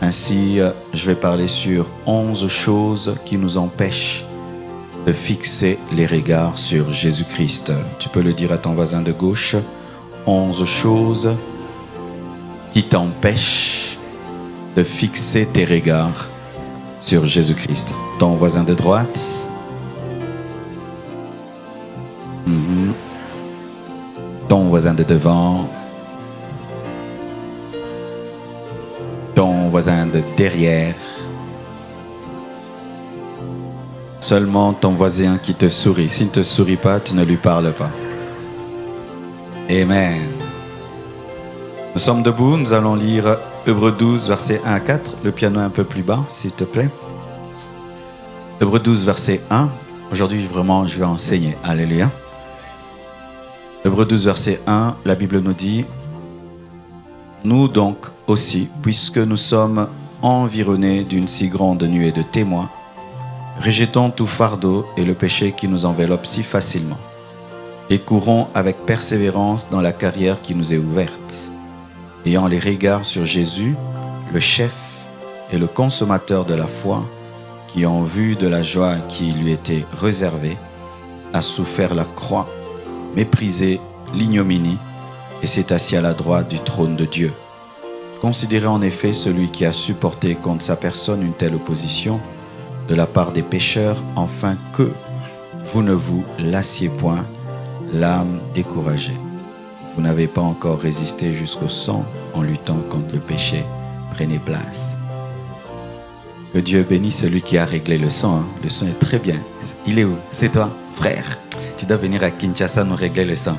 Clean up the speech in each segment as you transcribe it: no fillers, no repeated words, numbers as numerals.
Ainsi, je vais parler sur 11 choses qui nous empêchent de fixer les regards sur Jésus-Christ. Tu peux le dire à ton voisin de gauche. 11 choses qui t'empêchent de fixer tes regards sur Jésus-Christ. Ton voisin de droite. Ton voisin de devant. Ton voisin de derrière. Seulement ton voisin qui te sourit. S'il ne te sourit pas, tu ne lui parles pas. Amen. Nous sommes debout, nous allons lire Hébreux 12, versets 1 à 4. Le piano est un peu plus bas, s'il te plaît. Hébreux 12, verset 1. Aujourd'hui, vraiment, je vais enseigner. Alléluia. Hébreux 12, verset 1, la Bible nous dit: nous donc aussi, puisque nous sommes environnés d'une si grande nuée de témoins, rejetons tout fardeau et le péché qui nous enveloppe si facilement, et courons avec persévérance dans la carrière qui nous est ouverte, ayant les regards sur Jésus, le chef et le consommateur de la foi, qui, en vue de la joie qui lui était réservée, a souffert la croix, méprisé l'ignominie, et s'est assis à la droite du trône de Dieu. Considérez en effet celui qui a supporté contre sa personne une telle opposition de la part des pécheurs, afin que vous ne vous lassiez point, l'âme découragée. Vous n'avez pas encore résisté jusqu'au sang en luttant contre le péché. Prenez place. Que Dieu bénisse celui qui a réglé le sang. Hein. Le sang est très bien. Il est où? C'est toi, frère. Tu dois venir à Kinshasa nous régler le sang.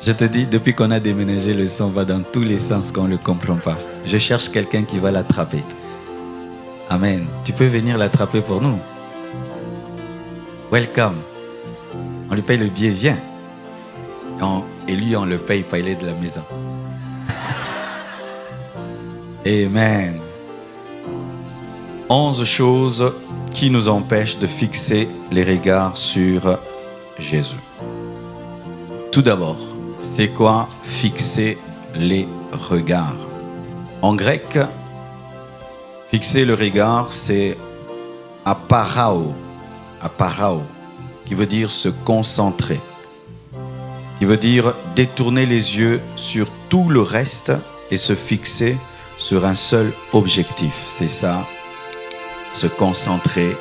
Je te dis, depuis qu'on a déménagé, le sang va dans tous les sens qu'on ne le comprend pas. Je cherche quelqu'un qui va l'attraper. Amen. Tu peux venir l'attraper pour nous. Welcome. On lui paye le billet, viens. Et lui, on le paye pas, il est de la maison. Amen. 11 choses qui nous empêchent de fixer les regards sur Jésus. Tout d'abord, c'est quoi fixer les regards? En grec, fixer le regard, c'est aparao, qui veut dire se concentrer, qui veut dire détourner les yeux sur tout le reste et se fixer sur un seul objectif. C'est ça, se concentrer,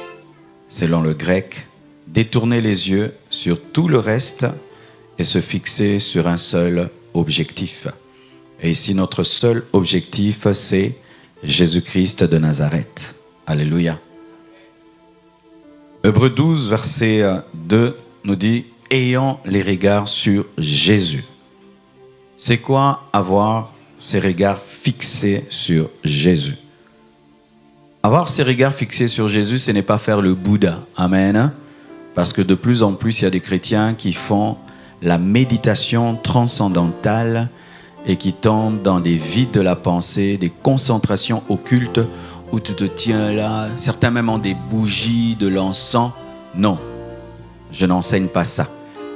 selon le grec, détourner les yeux sur tout le reste et se fixer sur un seul objectif. Et ici, notre seul objectif, c'est Jésus-Christ de Nazareth. Alléluia. Hébreux 12, verset 2 nous dit: ayant les regards sur Jésus. C'est quoi avoir ses regards fixés sur Jésus? Avoir ses regards fixés sur Jésus, ce n'est pas faire le Bouddha. Amen. Parce que de plus en plus, il y a des chrétiens qui font la méditation transcendantale et qui tombent dans des vides de la pensée, des concentrations occultes où tu te tiens là. Certains même ont des bougies, de l'encens. Non, je n'enseigne pas ça.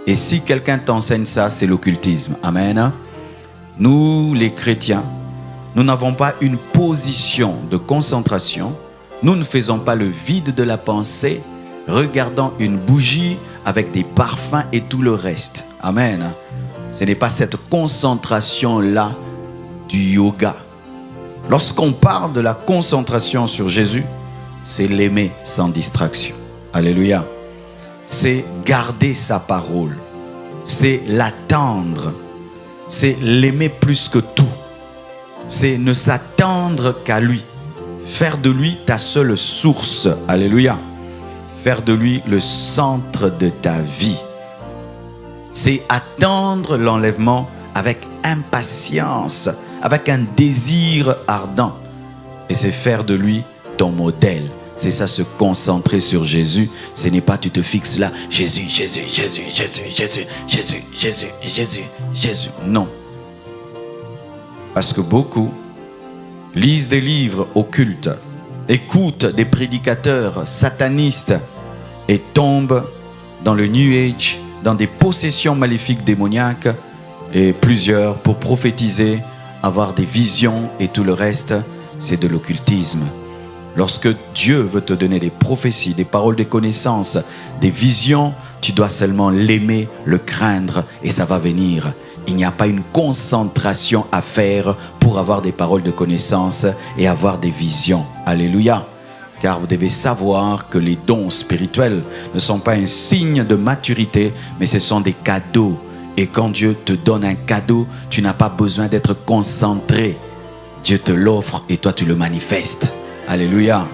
Et si quelqu'un t'enseigne ça, c'est l'occultisme. Amen. Nous, les chrétiens, nous n'avons pas une position de concentration. Nous ne faisons pas le vide de la pensée, regardant une bougie avec des parfums et tout le reste. Amen. Ce n'est pas cette concentration-là du yoga. Lorsqu'on parle de la concentration sur Jésus, c'est l'aimer sans distraction. Alléluia. C'est garder sa parole. C'est l'attendre. C'est l'aimer plus que tout. C'est ne s'attendre qu'à lui. Faire de lui ta seule source. Alléluia. Faire de lui le centre de ta vie. C'est attendre l'enlèvement avec impatience, avec un désir ardent. Et c'est faire de lui ton modèle. C'est ça, se concentrer sur Jésus. Ce n'est pas tu te fixes là, Jésus, Jésus, Jésus, Jésus, Jésus, Jésus, Jésus, Jésus, Jésus. Non. Parce que beaucoup lisent des livres occultes, écoutent des prédicateurs satanistes et tombent dans le New Age, dans des possessions maléfiques démoniaques, et plusieurs, pour prophétiser, avoir des visions et tout le reste, c'est de l'occultisme. Lorsque Dieu veut te donner des prophéties, des paroles de connaissance, des visions, tu dois seulement l'aimer, le craindre et ça va venir. Il n'y a pas une concentration à faire pour avoir des paroles de connaissance et avoir des visions. Alléluia. Car vous devez savoir que les dons spirituels ne sont pas un signe de maturité, mais ce sont des cadeaux. Et quand Dieu te donne un cadeau, tu n'as pas besoin d'être concentré. Dieu te l'offre et toi tu le manifestes. Alléluia.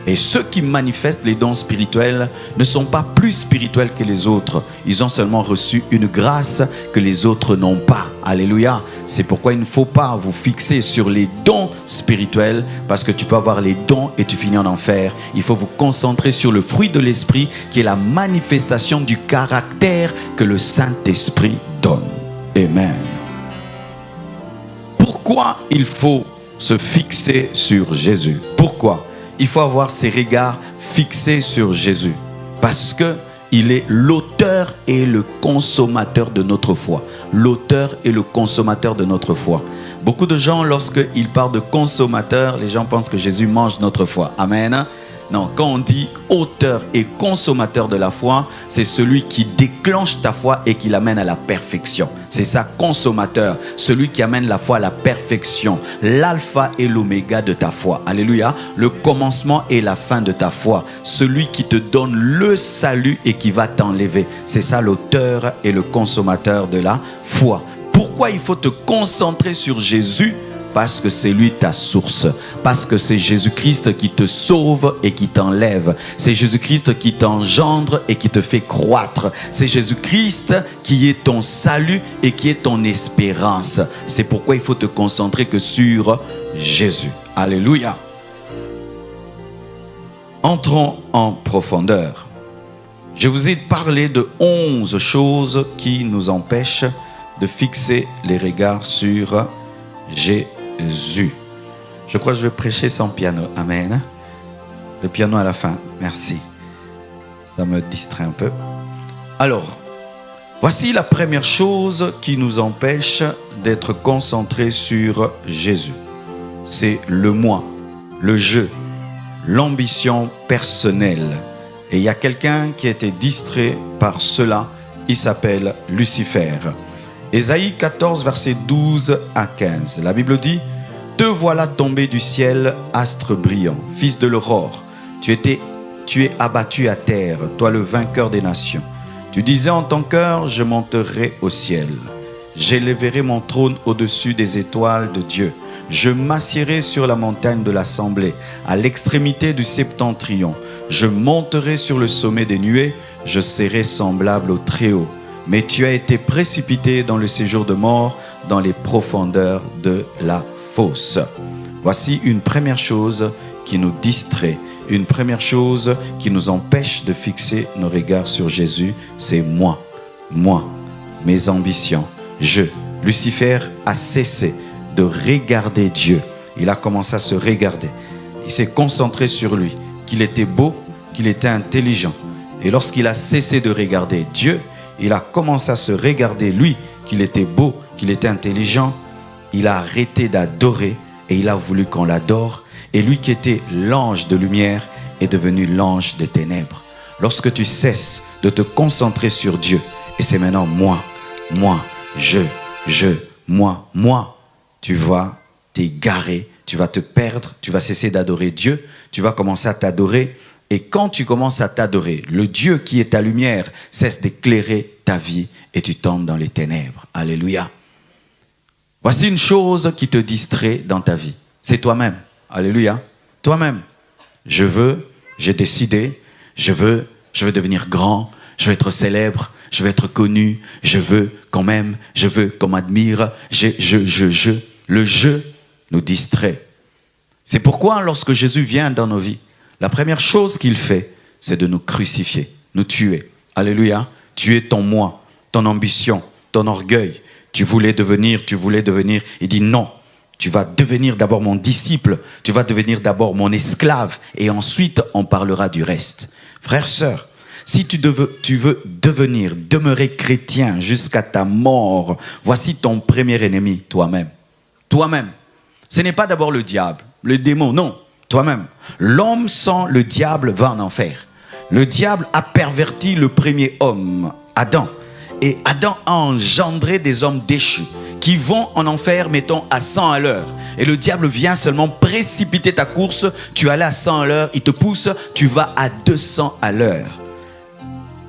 Et ceux qui manifestent les dons spirituels ne sont pas plus spirituels que les autres. Ils ont seulement reçu une grâce que les autres n'ont pas. Alléluia. C'est pourquoi il ne faut pas vous fixer sur les dons spirituels, parce que tu peux avoir les dons et tu finis en enfer. Il faut vous concentrer sur le fruit de l'esprit, qui est la manifestation du caractère que le Saint-Esprit donne. Amen. Pourquoi il faut se fixer sur Jésus? Pourquoi? Il faut avoir ses regards fixés sur Jésus. Parce qu'il est l'auteur et le consommateur de notre foi. L'auteur et le consommateur de notre foi. Beaucoup de gens, lorsqu'ils parlent de consommateur, les gens pensent que Jésus mange notre foi. Amen. Non, quand on dit auteur et consommateur de la foi, c'est celui qui déclenche ta foi et qui l'amène à la perfection. C'est ça, consommateur, celui qui amène la foi à la perfection. L'alpha et l'oméga de ta foi. Alléluia. Le commencement et la fin de ta foi. Celui qui te donne le salut et qui va t'enlever. C'est ça, l'auteur et le consommateur de la foi. Pourquoi il faut te concentrer sur Jésus? Parce que c'est lui ta source. Parce que c'est Jésus-Christ qui te sauve et qui t'enlève. C'est Jésus-Christ qui t'engendre et qui te fait croître. C'est Jésus-Christ qui est ton salut et qui est ton espérance. C'est pourquoi il faut te concentrer que sur Jésus. Alléluia. Entrons en profondeur. Je vous ai parlé de 11 choses qui nous empêchent de fixer les regards sur Jésus. Je crois que je vais prêcher sans piano. Amen. Le piano à la fin. Merci. Ça me distrait un peu. Alors, voici la première chose qui nous empêche d'être concentrés sur Jésus. C'est le moi, le je, l'ambition personnelle. Et il y a quelqu'un qui a été distrait par cela. Il s'appelle Lucifer. Ésaïe 14, versets 12 à 15. La Bible dit: te voilà tombé du ciel, astre brillant, fils de l'aurore. Tu es abattu à terre, toi le vainqueur des nations. Tu disais en ton cœur: je monterai au ciel. J'élèverai mon trône au-dessus des étoiles de Dieu. Je m'assiérai sur la montagne de l'assemblée, à l'extrémité du septentrion. Je monterai sur le sommet des nuées, je serai semblable au Très-Haut. Mais tu as été précipité dans le séjour de mort, dans les profondeurs de la fosse. Voici une première chose qui nous distrait, une première chose qui nous empêche de fixer nos regards sur Jésus, c'est moi, mes ambitions, je. Lucifer a cessé de regarder Dieu. Il a commencé à se regarder. Il s'est concentré sur lui, qu'il était beau, qu'il était intelligent. Et lorsqu'il a cessé de regarder Dieu, il a commencé à se regarder lui, qu'il était beau, qu'il était intelligent. Il a arrêté d'adorer et il a voulu qu'on l'adore. Et lui qui était l'ange de lumière est devenu l'ange des ténèbres. Lorsque tu cesses de te concentrer sur Dieu, et c'est maintenant moi, je, moi, tu vas t'égarer, tu vas te perdre, tu vas cesser d'adorer Dieu, tu vas commencer à t'adorer. Et quand tu commences à t'adorer, le Dieu qui est ta lumière cesse d'éclairer ta vie et tu tombes dans les ténèbres. Alléluia. Voici une chose qui te distrait dans ta vie. C'est toi-même. Alléluia. Toi-même. J'ai décidé, je veux devenir grand, je veux être célèbre, je veux être connu, je veux qu'on m'aime, je veux qu'on m'admire. Le je nous distrait. C'est pourquoi lorsque Jésus vient dans nos vies, la première chose qu'il fait, c'est de nous crucifier, nous tuer. Alléluia. Tuer ton moi, ton ambition, ton orgueil. Tu voulais devenir. Il dit non, tu vas devenir d'abord mon disciple, tu vas devenir d'abord mon esclave et ensuite on parlera du reste. Frères, sœurs, si tu veux demeurer chrétien jusqu'à ta mort, voici ton premier ennemi, toi-même. Toi-même. Ce n'est pas d'abord le diable. le démon, non, toi-même. L'homme sans le diable va en enfer. Le diable a perverti le premier homme, Adam. Et Adam a engendré des hommes déchus qui vont en enfer, mettons, à 100 à l'heure. Et le diable vient seulement précipiter ta course. Tu allais à 100 à l'heure, il te pousse, tu vas à 200 à l'heure.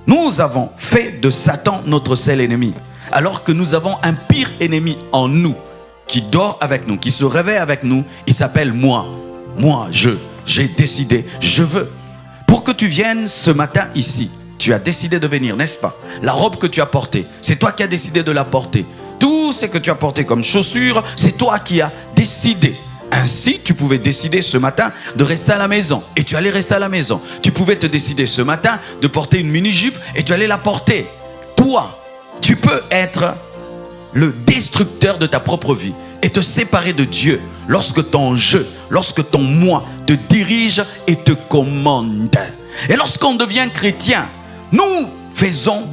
Nous avons fait de Satan notre seul ennemi, alors que nous avons un pire ennemi en nous, qui dort avec nous, qui se réveille avec nous. Il s'appelle moi. Moi, j'ai décidé, je veux. Pour que tu viennes ce matin ici, tu as décidé de venir, n'est-ce pas? La robe que tu as portée, c'est toi qui as décidé de la porter. Tout ce que tu as porté comme chaussures, c'est toi qui as décidé. Ainsi, tu pouvais décider ce matin de rester à la maison et tu allais rester à la maison. Tu pouvais te décider ce matin de porter une mini-jupe et tu allais la porter. Toi, tu peux être le destructeur de ta propre vie et te séparer de Dieu lorsque ton je, lorsque ton moi te dirige et te commande. Et lorsqu'on devient chrétien, nous faisons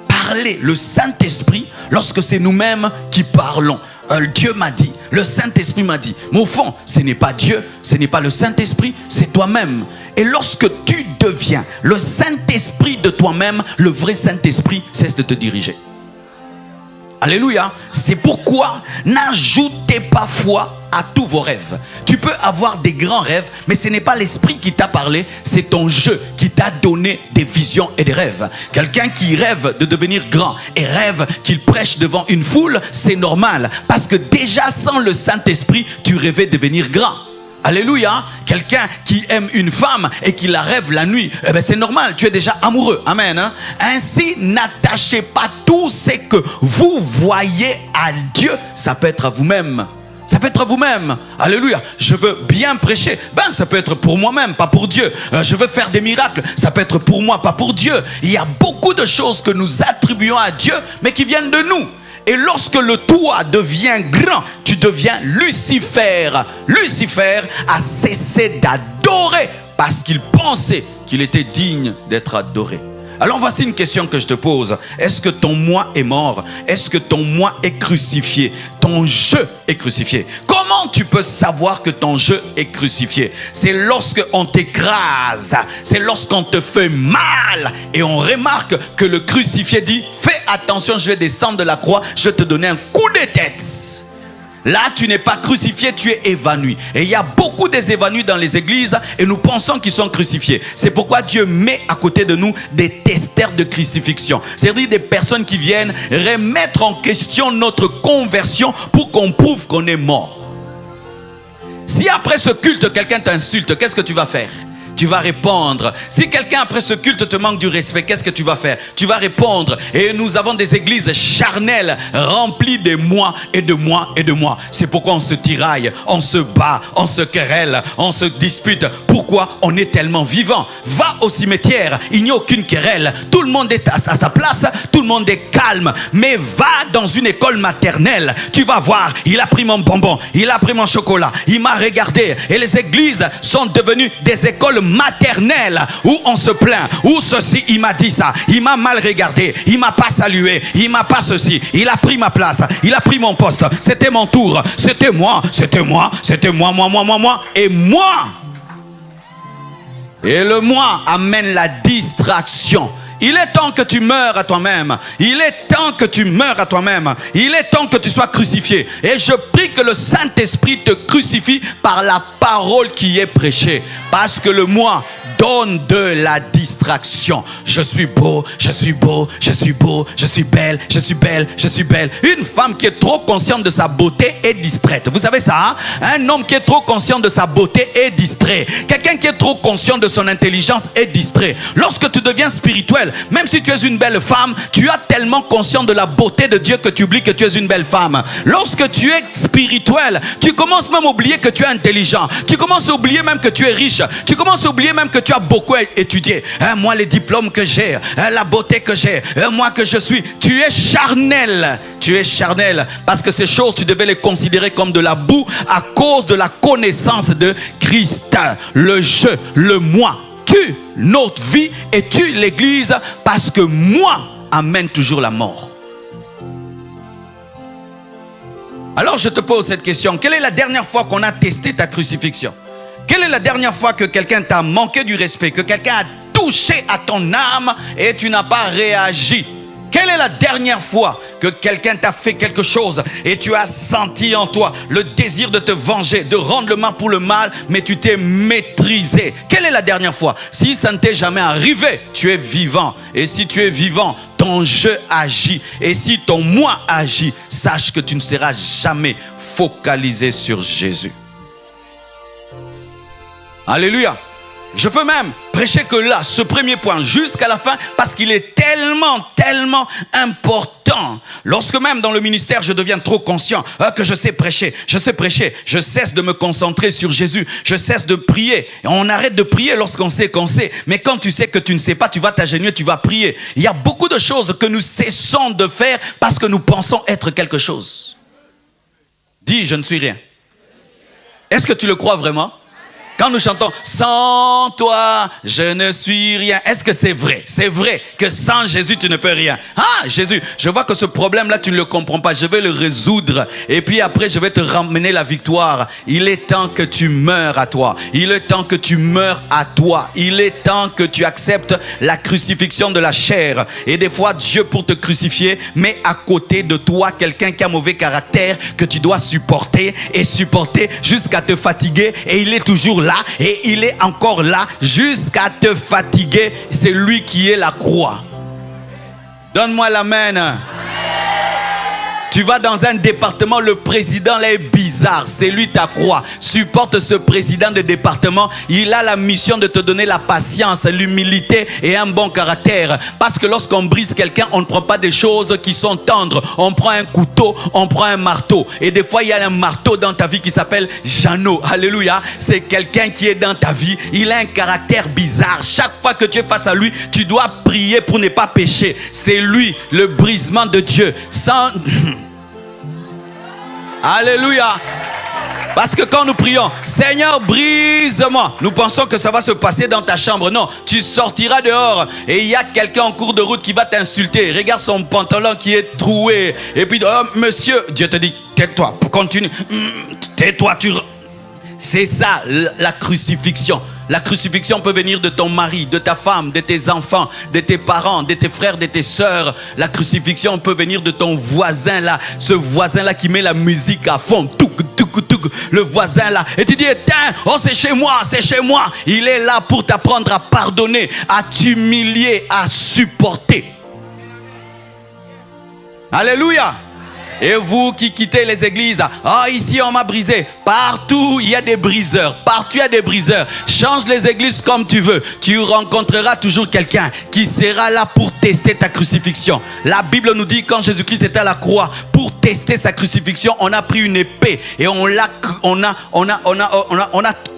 parler le Saint-Esprit lorsque c'est nous-mêmes qui parlons. Dieu m'a dit, le Saint-Esprit m'a dit. Mais au fond, ce n'est pas Dieu, ce n'est pas le Saint-Esprit, c'est toi-même. Et lorsque tu deviens le Saint-Esprit de toi-même, le vrai Saint-Esprit cesse de te diriger. Alléluia. C'est pourquoi n'ajoutez pas foi à tous vos rêves. Tu peux avoir des grands rêves, mais ce n'est pas l'esprit qui t'a parlé, c'est ton jeu qui t'a donné des visions et des rêves. Quelqu'un qui rêve de devenir grand et rêve qu'il prêche devant une foule, c'est normal, parce que déjà sans le Saint-Esprit, tu rêvais de devenir grand. Alléluia. Quelqu'un qui aime une femme et qui la rêve la nuit, eh ben c'est normal, tu es déjà amoureux. Amen. Ainsi, n'attachez pas tout ce que vous voyez à Dieu. Ça peut être à vous-même. Ça peut être à vous-même. Alléluia. Je veux bien prêcher. Ben, ça peut être pour moi-même, pas pour Dieu. Je veux faire des miracles. Ça peut être pour moi, pas pour Dieu. Il y a beaucoup de choses que nous attribuons à Dieu, mais qui viennent de nous. Et lorsque le toi devient grand, tu deviens Lucifer. Lucifer a cessé d'adorer parce qu'il pensait qu'il était digne d'être adoré. Alors voici une question que je te pose. Est-ce que ton moi est mort? Est-ce que ton moi est crucifié? Ton je est crucifié. Comment tu peux savoir que ton je est crucifié? C'est lorsqu'on t'écrase. C'est lorsqu'on te fait mal. Et on remarque que le crucifié dit, fais attention, je vais descendre de la croix, je vais te donner un coup de tête. Là, tu n'es pas crucifié, tu es évanoui. Et il y a beaucoup des évanouis dans les églises et nous pensons qu'ils sont crucifiés. C'est pourquoi Dieu met à côté de nous des testeurs de crucifixion. C'est-à-dire des personnes qui viennent remettre en question notre conversion pour qu'on prouve qu'on est mort. Si après ce culte, quelqu'un t'insulte, qu'est-ce que tu vas faire? Tu vas répondre. Si quelqu'un après ce culte te manque du respect, qu'est-ce que tu vas faire? Tu vas répondre. Et nous avons des églises charnelles remplies de moi et de moi et de moi. C'est pourquoi on se tiraille, on se bat, on se querelle, on se dispute. Pourquoi? On est tellement vivant. Va au cimetière, il n'y a aucune querelle. Tout le monde est à sa place, tout le monde est calme. Mais va dans une école maternelle, tu vas voir, il a pris mon bonbon, il a pris mon chocolat, il m'a regardé. Et les églises sont devenues des écoles maternelle où on se plaint, où ceci, il m'a dit ça, il m'a mal regardé, il m'a pas salué, il m'a pas ceci, il a pris ma place, il a pris mon poste, c'était mon tour, c'était moi, moi, et moi. Et le moi amène la distraction. Il est temps que tu meurs à toi-même. Il est temps que tu meurs à toi-même. Il est temps que tu sois crucifié. Et je prie que le Saint-Esprit te crucifie par la parole qui est prêchée. Parce que le moi donne de la distraction. Je suis beau, je suis beau, je suis beau, je suis belle, je suis belle, je suis belle. Une femme qui est trop consciente de sa beauté est distraite. Vous savez ça, hein? Un homme qui est trop conscient de sa beauté est distrait. Quelqu'un qui est trop conscient de son intelligence est distrait. Lorsque tu deviens spirituel, même si tu es une belle femme, tu as tellement conscience de la beauté de Dieu que tu oublies que tu es une belle femme. Lorsque tu es spirituel, tu commences même à oublier que tu es intelligent. Tu commences à oublier même que tu es riche. Tu commences à oublier même que tu as beaucoup étudié. Moi, les diplômes que j'ai, la beauté que j'ai, moi que je suis. Tu es charnel. Tu es charnel. Parce que ces choses, tu devais les considérer comme de la boue à cause de la connaissance de Christ. Le je, le moi. Tue notre vie et tue l'église parce que moi amène toujours la mort. Alors je te pose cette question. Quelle est la dernière fois qu'on a testé ta crucifixion? Quelle est la dernière fois que quelqu'un t'a manqué du respect, que quelqu'un a touché à ton âme et tu n'as pas réagi? Quelle est la dernière fois que quelqu'un t'a fait quelque chose et tu as senti en toi le désir de te venger, de rendre le mal pour le mal, mais tu t'es maîtrisé? Quelle est la dernière fois? Si ça ne t'est jamais arrivé, tu es vivant. Et si tu es vivant, ton je agit. Et si ton moi agit, sache que tu ne seras jamais focalisé sur Jésus. Alléluia. Je peux même prêcher que là, ce premier point, jusqu'à la fin, parce qu'il est tellement important. Lorsque même dans le ministère, je deviens trop conscient que je sais prêcher, je cesse de me concentrer sur Jésus, je cesse de prier. Et on arrête de prier lorsqu'on sait qu'on sait. Mais quand tu sais que tu ne sais pas, tu vas t'agenouiller, tu vas prier. Il y a beaucoup de choses que nous cessons de faire parce que nous pensons être quelque chose. Dis, je ne suis rien. Est-ce que tu le crois vraiment? Quand nous chantons « Sans toi, je ne suis rien », est-ce que c'est vrai? C'est vrai que sans Jésus, tu ne peux rien. Ah, Jésus, je vois que ce problème-là, tu ne le comprends pas. Je vais le résoudre. Et puis après, je vais te ramener la victoire. Il est temps que tu meurs à toi. Il est temps que tu meurs à toi. Il est temps que tu acceptes la crucifixion de la chair. Et des fois, Dieu, pour te crucifier, met à côté de toi quelqu'un qui a mauvais caractère que tu dois supporter et supporter jusqu'à te fatiguer. Et il est toujours là et il est encore là jusqu'à te fatiguer. C'est lui qui est la croix. Donne-moi l'amen. Tu vas dans un département, le président là est bizarre, c'est lui ta croix. Supporte ce président de département, il a la mission de te donner la patience, l'humilité et un bon caractère. Parce que lorsqu'on brise quelqu'un, on ne prend pas des choses qui sont tendres. On prend un couteau, on prend un marteau. Et des fois, il y a un marteau dans ta vie qui s'appelle Jeannot. Alléluia. C'est quelqu'un qui est dans ta vie. Il a un caractère bizarre. Chaque fois que tu es face à lui, tu dois prier pour ne pas pécher. C'est lui, le brisement de Dieu. Sans... Alléluia. Parce que quand nous prions, Seigneur, brise-moi, nous pensons que ça va se passer dans ta chambre. Non, tu sortiras dehors et il y a quelqu'un en cours de route qui va t'insulter. Regarde son pantalon qui est troué. Et puis, oh, monsieur, Dieu te dit, tais-toi, continue. Tais-toi, C'est ça, la crucifixion. La crucifixion peut venir de ton mari, de ta femme, de tes enfants, de tes parents, de tes frères, de tes sœurs. La crucifixion peut venir de ton voisin là. Ce voisin là qui met la musique à fond. Le voisin là. Et tu dis, éteins, oh c'est chez moi, c'est chez moi. Il est là pour t'apprendre à pardonner, à t'humilier, à supporter. Alléluia. Et vous qui quittez les églises, ah ici on m'a brisé. Partout il y a des briseurs. Partout il y a des briseurs. Change les églises comme tu veux. Tu rencontreras toujours quelqu'un qui sera là pour tester ta crucifixion. La Bible nous dit quand Jésus-Christ était à la croix, pour tester sa crucifixion, on a pris une épée et on a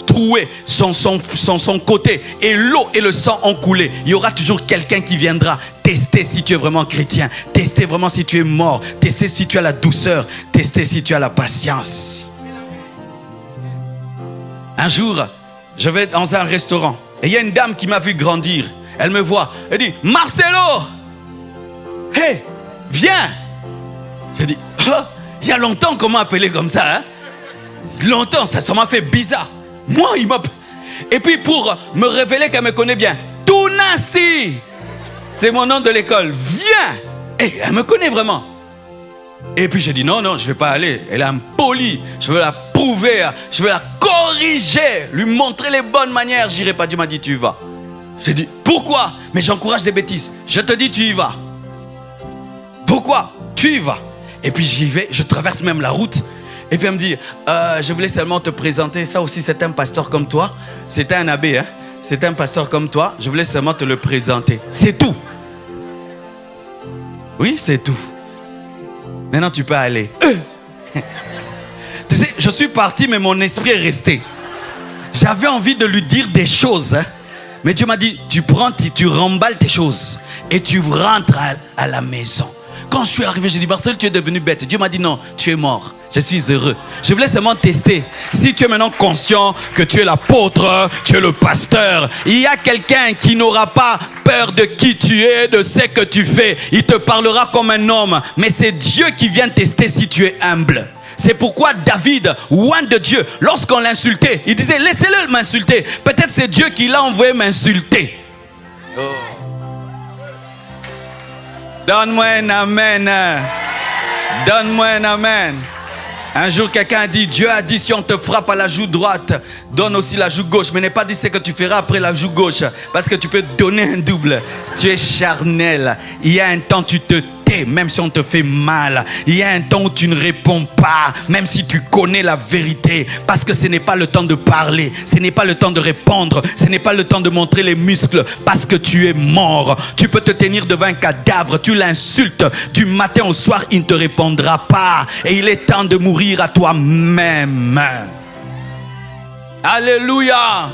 troué son côté et l'eau et le sang ont coulé. Il y aura toujours quelqu'un qui viendra tester si tu es vraiment chrétien, tester vraiment si tu es mort, tester si tu as la douceur, tester si tu as la patience. Un jour, je vais dans un restaurant et il y a une dame qui m'a vu grandir. Elle me voit, elle dit, Marcelo, hey, viens. Je dis, oh, il y a longtemps qu'on m'a appelé comme ça, hein? Longtemps, ça m'a fait bizarre. Moi, il m'a... Et puis pour me révéler qu'elle me connaît bien, Tounassi, c'est mon nom de l'école, viens. Et elle me connaît vraiment. Et puis j'ai dit non, je ne vais pas aller. Elle est impolie, je veux la prouver, je veux la corriger, lui montrer les bonnes manières. J'irai pas, Dieu m'a dit tu y vas. J'ai dit pourquoi? Mais j'encourage des bêtises. Je te dis tu y vas. Pourquoi? Tu y vas. Et puis j'y vais, je traverse même la route. Et puis elle me dit, je voulais seulement te présenter, ça aussi c'est un pasteur comme toi. C'était un abbé, hein? C'est un pasteur comme toi. Je voulais seulement te le présenter. C'est tout. Oui, c'est tout. Maintenant tu peux aller. Tu sais, je suis parti mais mon esprit est resté. J'avais envie de lui dire des choses, hein? Mais Dieu m'a dit, tu prends, tu remballes tes choses et tu rentres à la maison. Quand je suis arrivé, j'ai dit, Marcel, tu es devenu bête. Dieu m'a dit, non, tu es mort. Je suis heureux. Je voulais seulement tester. Si tu es maintenant conscient que tu es l'apôtre, tu es le pasteur, il y a quelqu'un qui n'aura pas peur de qui tu es, de ce que tu fais. Il te parlera comme un homme. Mais c'est Dieu qui vient tester si tu es humble. C'est pourquoi David, loin de Dieu, lorsqu'on l'insultait, il disait laissez-le m'insulter. Peut-être c'est Dieu qui l'a envoyé m'insulter. Oh. Donne-moi un amen. Donne-moi un amen. Un jour, quelqu'un a dit, Dieu a dit, si on te frappe à la joue droite, donne aussi la joue gauche. Mais n'est pas dit ce que tu feras après la joue gauche. Parce que tu peux donner un double. Si tu es charnel, il y a un temps tu te tais, même si on te fait mal. Il y a un temps où tu ne réponds pas, même si tu connais la vérité. Parce que ce n'est pas le temps de parler. Ce n'est pas le temps de répondre. Ce n'est pas le temps de montrer les muscles. Parce que tu es mort. Tu peux te tenir devant un cadavre. Tu l'insultes. Du matin au soir, il ne te répondra pas. Et il est temps de mourir à toi-même. Alléluia.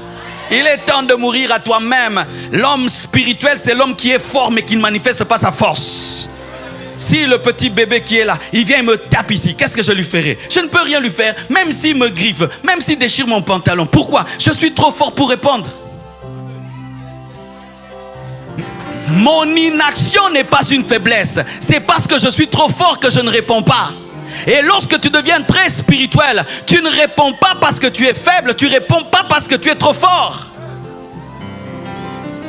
Il est temps de mourir à toi-même. L'homme spirituel, c'est l'homme qui est fort mais qui ne manifeste pas sa force. Si le petit bébé qui est là, il vient et me tape ici, qu'est-ce que je lui ferai? Je ne peux rien lui faire, même s'il me griffe, même s'il déchire mon pantalon. Pourquoi? Je suis trop fort pour répondre. Mon inaction n'est pas une faiblesse. C'est parce que je suis trop fort que je ne réponds pas. Et lorsque tu deviens très spirituel, tu ne réponds pas parce que tu es faible, tu ne réponds pas parce que tu es trop fort.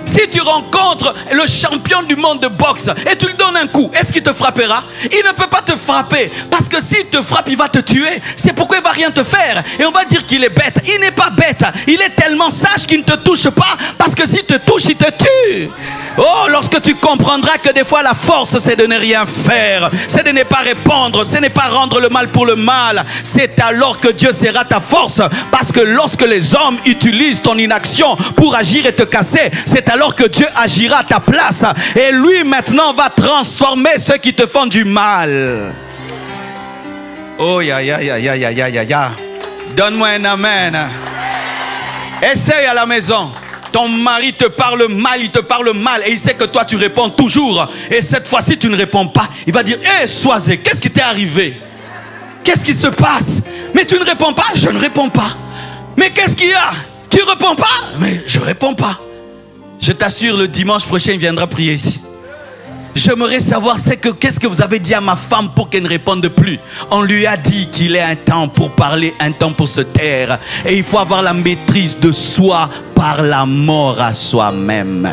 Si tu rencontres le champion du monde de boxe et tu lui donnes un coup, est-ce qu'il te frappera? Il ne peut pas te frapper parce que s'il te frappe, il va te tuer. C'est pourquoi il ne va rien te faire. Et on va dire qu'il est bête. Il n'est pas bête. Il est tellement sage qu'il ne te touche pas parce que s'il te touche, il te tue. Oh, lorsque tu comprendras que des fois la force, c'est de ne rien faire. C'est de ne pas répondre. Ce n'est pas rendre le mal pour le mal. C'est alors que Dieu sera ta force. Parce que lorsque les hommes utilisent ton inaction pour agir et te casser, c'est alors que Dieu agira à ta place. Et lui maintenant va transformer ceux qui te font du mal. Oh ya ya ya ya ya ya ya ya. Donne-moi un amen. Essaye à la maison. Ton mari te parle mal, il te parle mal et il sait que toi tu réponds toujours. Et cette fois-ci tu ne réponds pas. Il va dire, hé Soisé, qu'est-ce qui t'est arrivé? Qu'est-ce qui se passe? Mais tu ne réponds pas? Je ne réponds pas. Mais qu'est-ce qu'il y a? Tu ne réponds pas? Mais je ne réponds pas. Je t'assure, le dimanche prochain, il viendra prier ici. J'aimerais savoir qu'est-ce que vous avez dit à ma femme pour qu'elle ne réponde plus. On lui a dit qu'il est un temps pour parler, un temps pour se taire. Et il faut avoir la maîtrise de soi par la mort à soi-même.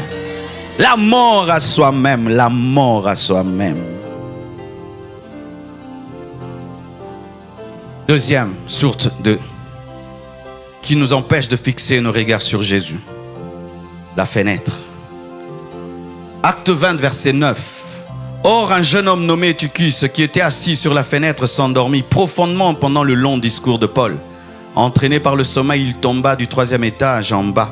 La mort à soi-même, la mort à soi-même. Deuxième source qui nous empêche de fixer nos regards sur Jésus. La fenêtre. Acte 20, verset 9. Or, un jeune homme nommé Eutychus, qui était assis sur la fenêtre, s'endormit profondément pendant le long discours de Paul. Entraîné par le sommeil, il tomba du 3e étage en bas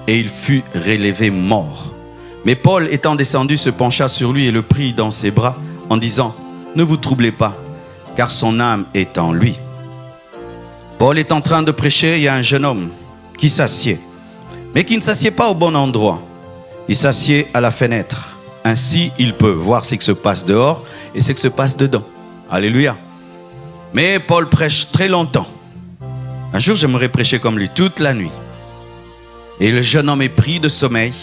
et il fut relevé mort. Mais Paul, étant descendu, se pencha sur lui et le prit dans ses bras en disant, « Ne vous troublez pas, car son âme est en lui. » Paul est en train de prêcher, il y a un jeune homme qui s'assied, mais qui ne s'assied pas au bon endroit. Il s'assied à la fenêtre. Ainsi, il peut voir ce qui se passe dehors et ce qui se passe dedans. Alléluia. Mais Paul prêche très longtemps. Un jour, j'aimerais prêcher comme lui toute la nuit. Et le jeune homme est pris de sommeil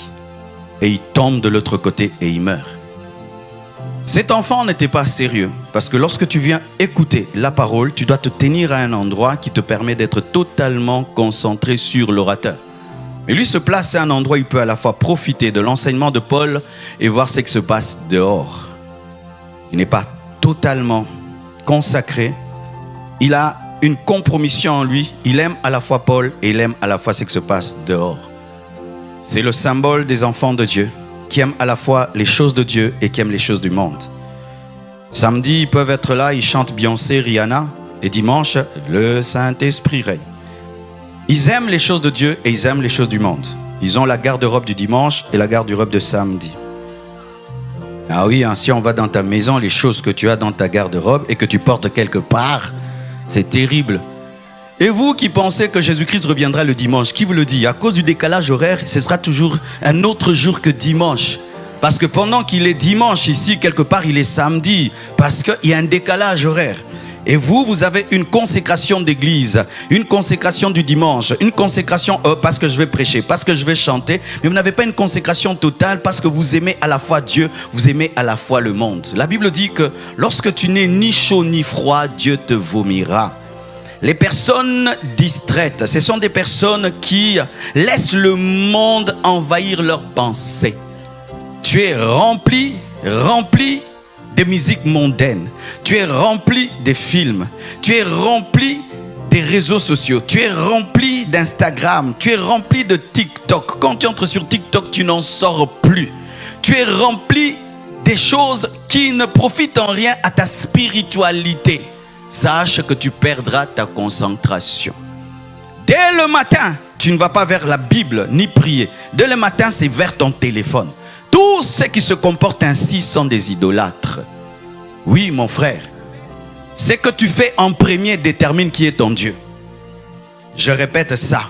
et il tombe de l'autre côté et il meurt. Cet enfant n'était pas sérieux parce que lorsque tu viens écouter la parole, tu dois te tenir à un endroit qui te permet d'être totalement concentré sur l'orateur. Mais lui se place à un endroit où il peut à la fois profiter de l'enseignement de Paul et voir ce qui se passe dehors. Il n'est pas totalement consacré. Il a une compromission en lui. Il aime à la fois Paul et il aime à la fois ce qui se passe dehors. C'est le symbole des enfants de Dieu qui aiment à la fois les choses de Dieu et qui aiment les choses du monde. Samedi, ils peuvent être là, ils chantent Beyoncé, Rihanna. Et dimanche, le Saint-Esprit règne. Ils aiment les choses de Dieu et ils aiment les choses du monde. Ils ont la garde-robe du dimanche et la garde-robe de samedi. Ah oui, hein, si on va dans ta maison, les choses que tu as dans ta garde-robe et que tu portes quelque part, c'est terrible. Et vous qui pensez que Jésus-Christ reviendra le dimanche, qui vous le dit? À cause du décalage horaire, ce sera toujours un autre jour que dimanche. Parce que pendant qu'il est dimanche ici, quelque part, il est samedi. Parce qu'il y a un décalage horaire. Et vous avez une consécration d'église, une consécration du dimanche, une consécration parce que je vais prêcher, parce que je vais chanter, mais vous n'avez pas une consécration totale parce que vous aimez à la fois Dieu, vous aimez à la fois le monde. La Bible dit que lorsque tu n'es ni chaud ni froid, Dieu te vomira. Les personnes distraites, ce sont des personnes qui laissent le monde envahir leurs pensées. Tu es rempli des musiques mondaines. Tu es rempli des films. Tu es rempli des réseaux sociaux. Tu es rempli d'Instagram. Tu es rempli de TikTok. Quand tu entres sur TikTok, tu n'en sors plus. Tu es rempli des choses qui ne profitent en rien à ta spiritualité. Sache que tu perdras ta concentration. Dès le matin, tu ne vas pas vers la Bible ni prier. Dès le matin, c'est vers ton téléphone. Tous ceux qui se comportent ainsi sont des idolâtres. Oui, mon frère. Ce que tu fais en premier détermine qui est ton Dieu. Je répète ça.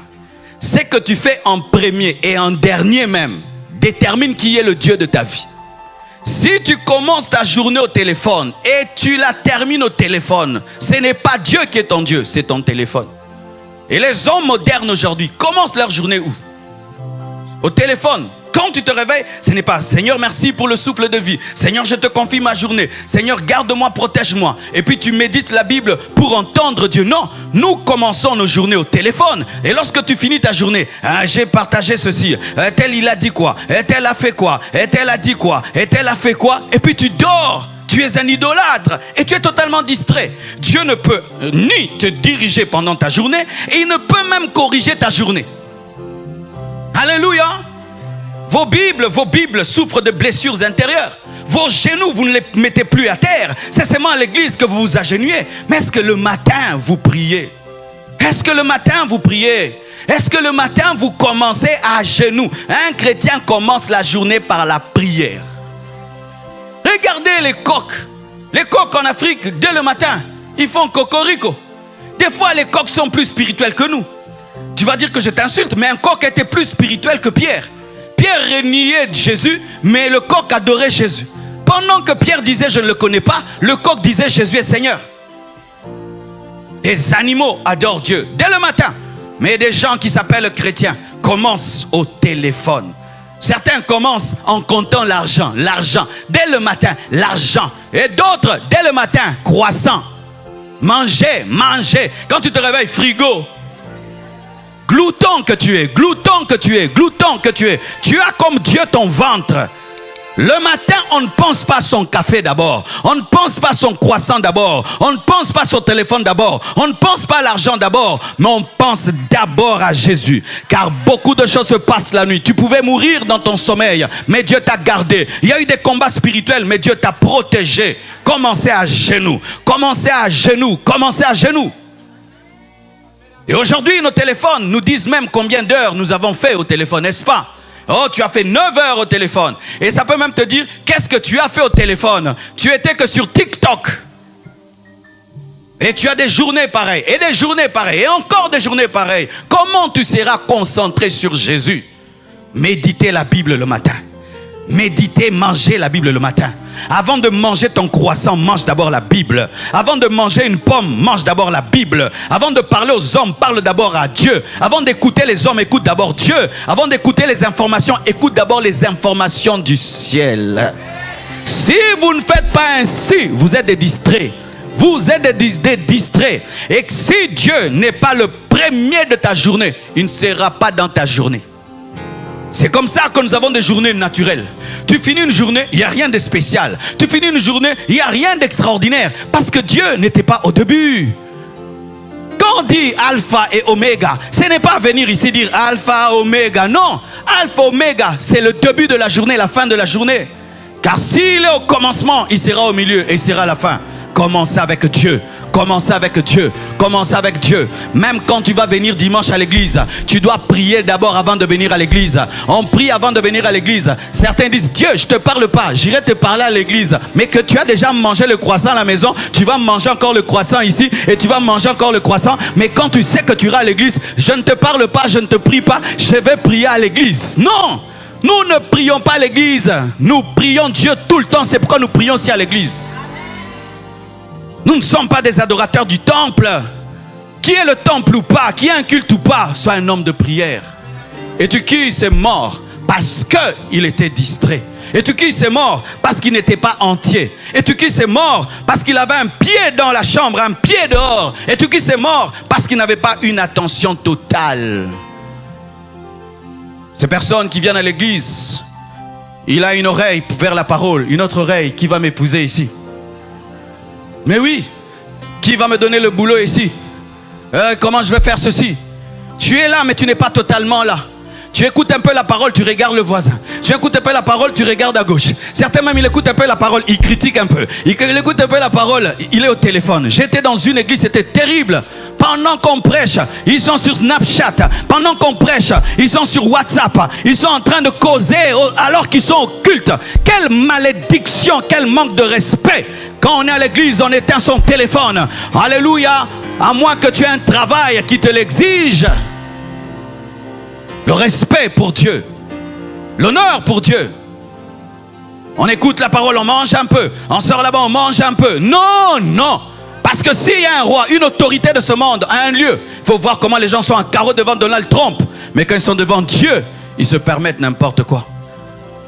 Ce que tu fais en premier et en dernier même détermine qui est le Dieu de ta vie. Si tu commences ta journée au téléphone et tu la termines au téléphone, ce n'est pas Dieu qui est ton Dieu, c'est ton téléphone. Et les hommes modernes aujourd'hui commencent leur journée où? Au téléphone. Quand tu te réveilles, ce n'est pas Seigneur, merci pour le souffle de vie. Seigneur, je te confie ma journée. Seigneur, garde-moi, protège-moi. Et puis tu médites la Bible pour entendre Dieu. Non, nous commençons nos journées au téléphone. Et lorsque tu finis ta journée, j'ai partagé ceci. Tel il a dit quoi? Tel a fait quoi? Tel a dit quoi? Tel a fait quoi? Et puis tu dors. Tu es un idolâtre et tu es totalement distrait. Dieu ne peut ni te diriger pendant ta journée et il ne peut même corriger ta journée. Alléluia. Vos Bibles souffrent de blessures intérieures. Vos genoux, vous ne les mettez plus à terre. C'est seulement à l'église que vous vous agenouillez. Mais est-ce que le matin, vous priez? Est-ce que le matin, vous priez? Est-ce que le matin, vous commencez à genoux? Un chrétien commence la journée par la prière. Regardez les coqs. Les coqs en Afrique, dès le matin, ils font cocorico. Des fois, les coqs sont plus spirituels que nous. Tu vas dire que je t'insulte, mais un coq était plus spirituel que Pierre. Pierre reniait Jésus, mais le coq adorait Jésus. Pendant que Pierre disait je ne le connais pas, le coq disait Jésus est Seigneur. Des animaux adorent Dieu dès le matin. Mais des gens qui s'appellent chrétiens commencent au téléphone. Certains commencent en comptant l'argent, dès le matin, l'argent. Et d'autres, dès le matin, croissant. Manger. Quand tu te réveilles, frigo. Glouton que tu es. Tu as comme Dieu ton ventre. Le matin, on ne pense pas à son café d'abord. On ne pense pas à son croissant d'abord. On ne pense pas à son téléphone d'abord. On ne pense pas à l'argent d'abord. Mais on pense d'abord à Jésus. Car beaucoup de choses se passent la nuit. Tu pouvais mourir dans ton sommeil, mais Dieu t'a gardé. Il y a eu des combats spirituels, mais Dieu t'a protégé. Commencez à genoux. Et aujourd'hui, nos téléphones nous disent même combien d'heures nous avons fait au téléphone, n'est-ce pas? Oh, tu as fait 9 heures au téléphone. Et ça peut même te dire, qu'est-ce que tu as fait au téléphone? Tu étais que sur TikTok. Et tu as des journées pareilles, et des journées pareilles, et encore des journées pareilles. Comment tu seras concentré sur Jésus? Méditez la Bible le matin. Mangez la Bible le matin. Avant de manger ton croissant, mange d'abord la Bible. Avant de manger une pomme, mange d'abord la Bible. Avant de parler aux hommes, parle d'abord à Dieu. Avant d'écouter les hommes, écoute d'abord Dieu. Avant d'écouter les informations, écoute d'abord les informations du ciel. Si vous ne faites pas ainsi, vous êtes des distraits. Vous êtes des distraits. Et si Dieu n'est pas le premier de ta journée, il ne sera pas dans ta journée. C'est comme ça que nous avons des journées naturelles. Tu finis une journée, il n'y a rien de spécial. Tu finis une journée, il n'y a rien d'extraordinaire. Parce que Dieu n'était pas au début. Quand on dit alpha et oméga, ce n'est pas venir ici dire alpha, oméga. Non, alpha, oméga, c'est le début de la journée, la fin de la journée. Car s'il est au commencement, il sera au milieu et il sera à la fin. Commencez avec Dieu. Commencez avec Dieu. Commencez avec Dieu. Même quand tu vas venir dimanche à l'église, tu dois prier d'abord avant de venir à l'église. On prie avant de venir à l'église. Certains disent, Dieu, je ne te parle pas. J'irai te parler à l'église. Mais que tu as déjà mangé le croissant à la maison, tu vas manger encore le croissant ici et tu vas manger encore le croissant. Mais quand tu sais que tu iras à l'église, je ne te parle pas, je ne te prie pas, je vais prier à l'église. Non! Nous ne prions pas à l'église. Nous prions Dieu tout le temps. C'est pourquoi nous prions aussi à l'église. Nous ne sommes pas des adorateurs du temple. Qui est le temple ou pas, qui est un culte ou pas, soit un homme de prière. Et tu qui c'est mort parce qu'il était distrait. Et tu qui c'est mort parce qu'il n'était pas entier. Et tu qui c'est mort parce qu'il avait un pied dans la chambre, un pied dehors. Et tu qui c'est mort parce qu'il n'avait pas une attention totale. Ces personnes qui viennent à l'église, il a une oreille vers la parole, une autre oreille qui va m'épouser ici. Mais oui, qui va me donner le boulot ici? Comment je vais faire ceci? Tu es là mais tu n'es pas totalement là. Tu écoutes un peu la parole, tu regardes le voisin. Tu écoutes un peu la parole, tu regardes à gauche. Certains même, ils écoutent un peu la parole, ils critiquent un peu. Ils écoutent un peu la parole, il est au téléphone. J'étais dans une église, c'était terrible. Pendant qu'on prêche, ils sont sur Snapchat. Pendant qu'on prêche, ils sont sur WhatsApp. Ils sont en train de causer alors qu'ils sont au culte. Quelle malédiction, quel manque de respect. Quand on est à l'église, on éteint son téléphone. Alléluia. À moins que tu aies un travail qui te l'exige. Le respect pour Dieu. L'honneur pour Dieu. On écoute la parole, on mange un peu. On sort là-bas, on mange un peu. Non, non. Parce que s'il y a un roi, une autorité de ce monde, à un lieu, il faut voir comment les gens sont en carreau devant Donald Trump. Mais quand ils sont devant Dieu, ils se permettent n'importe quoi.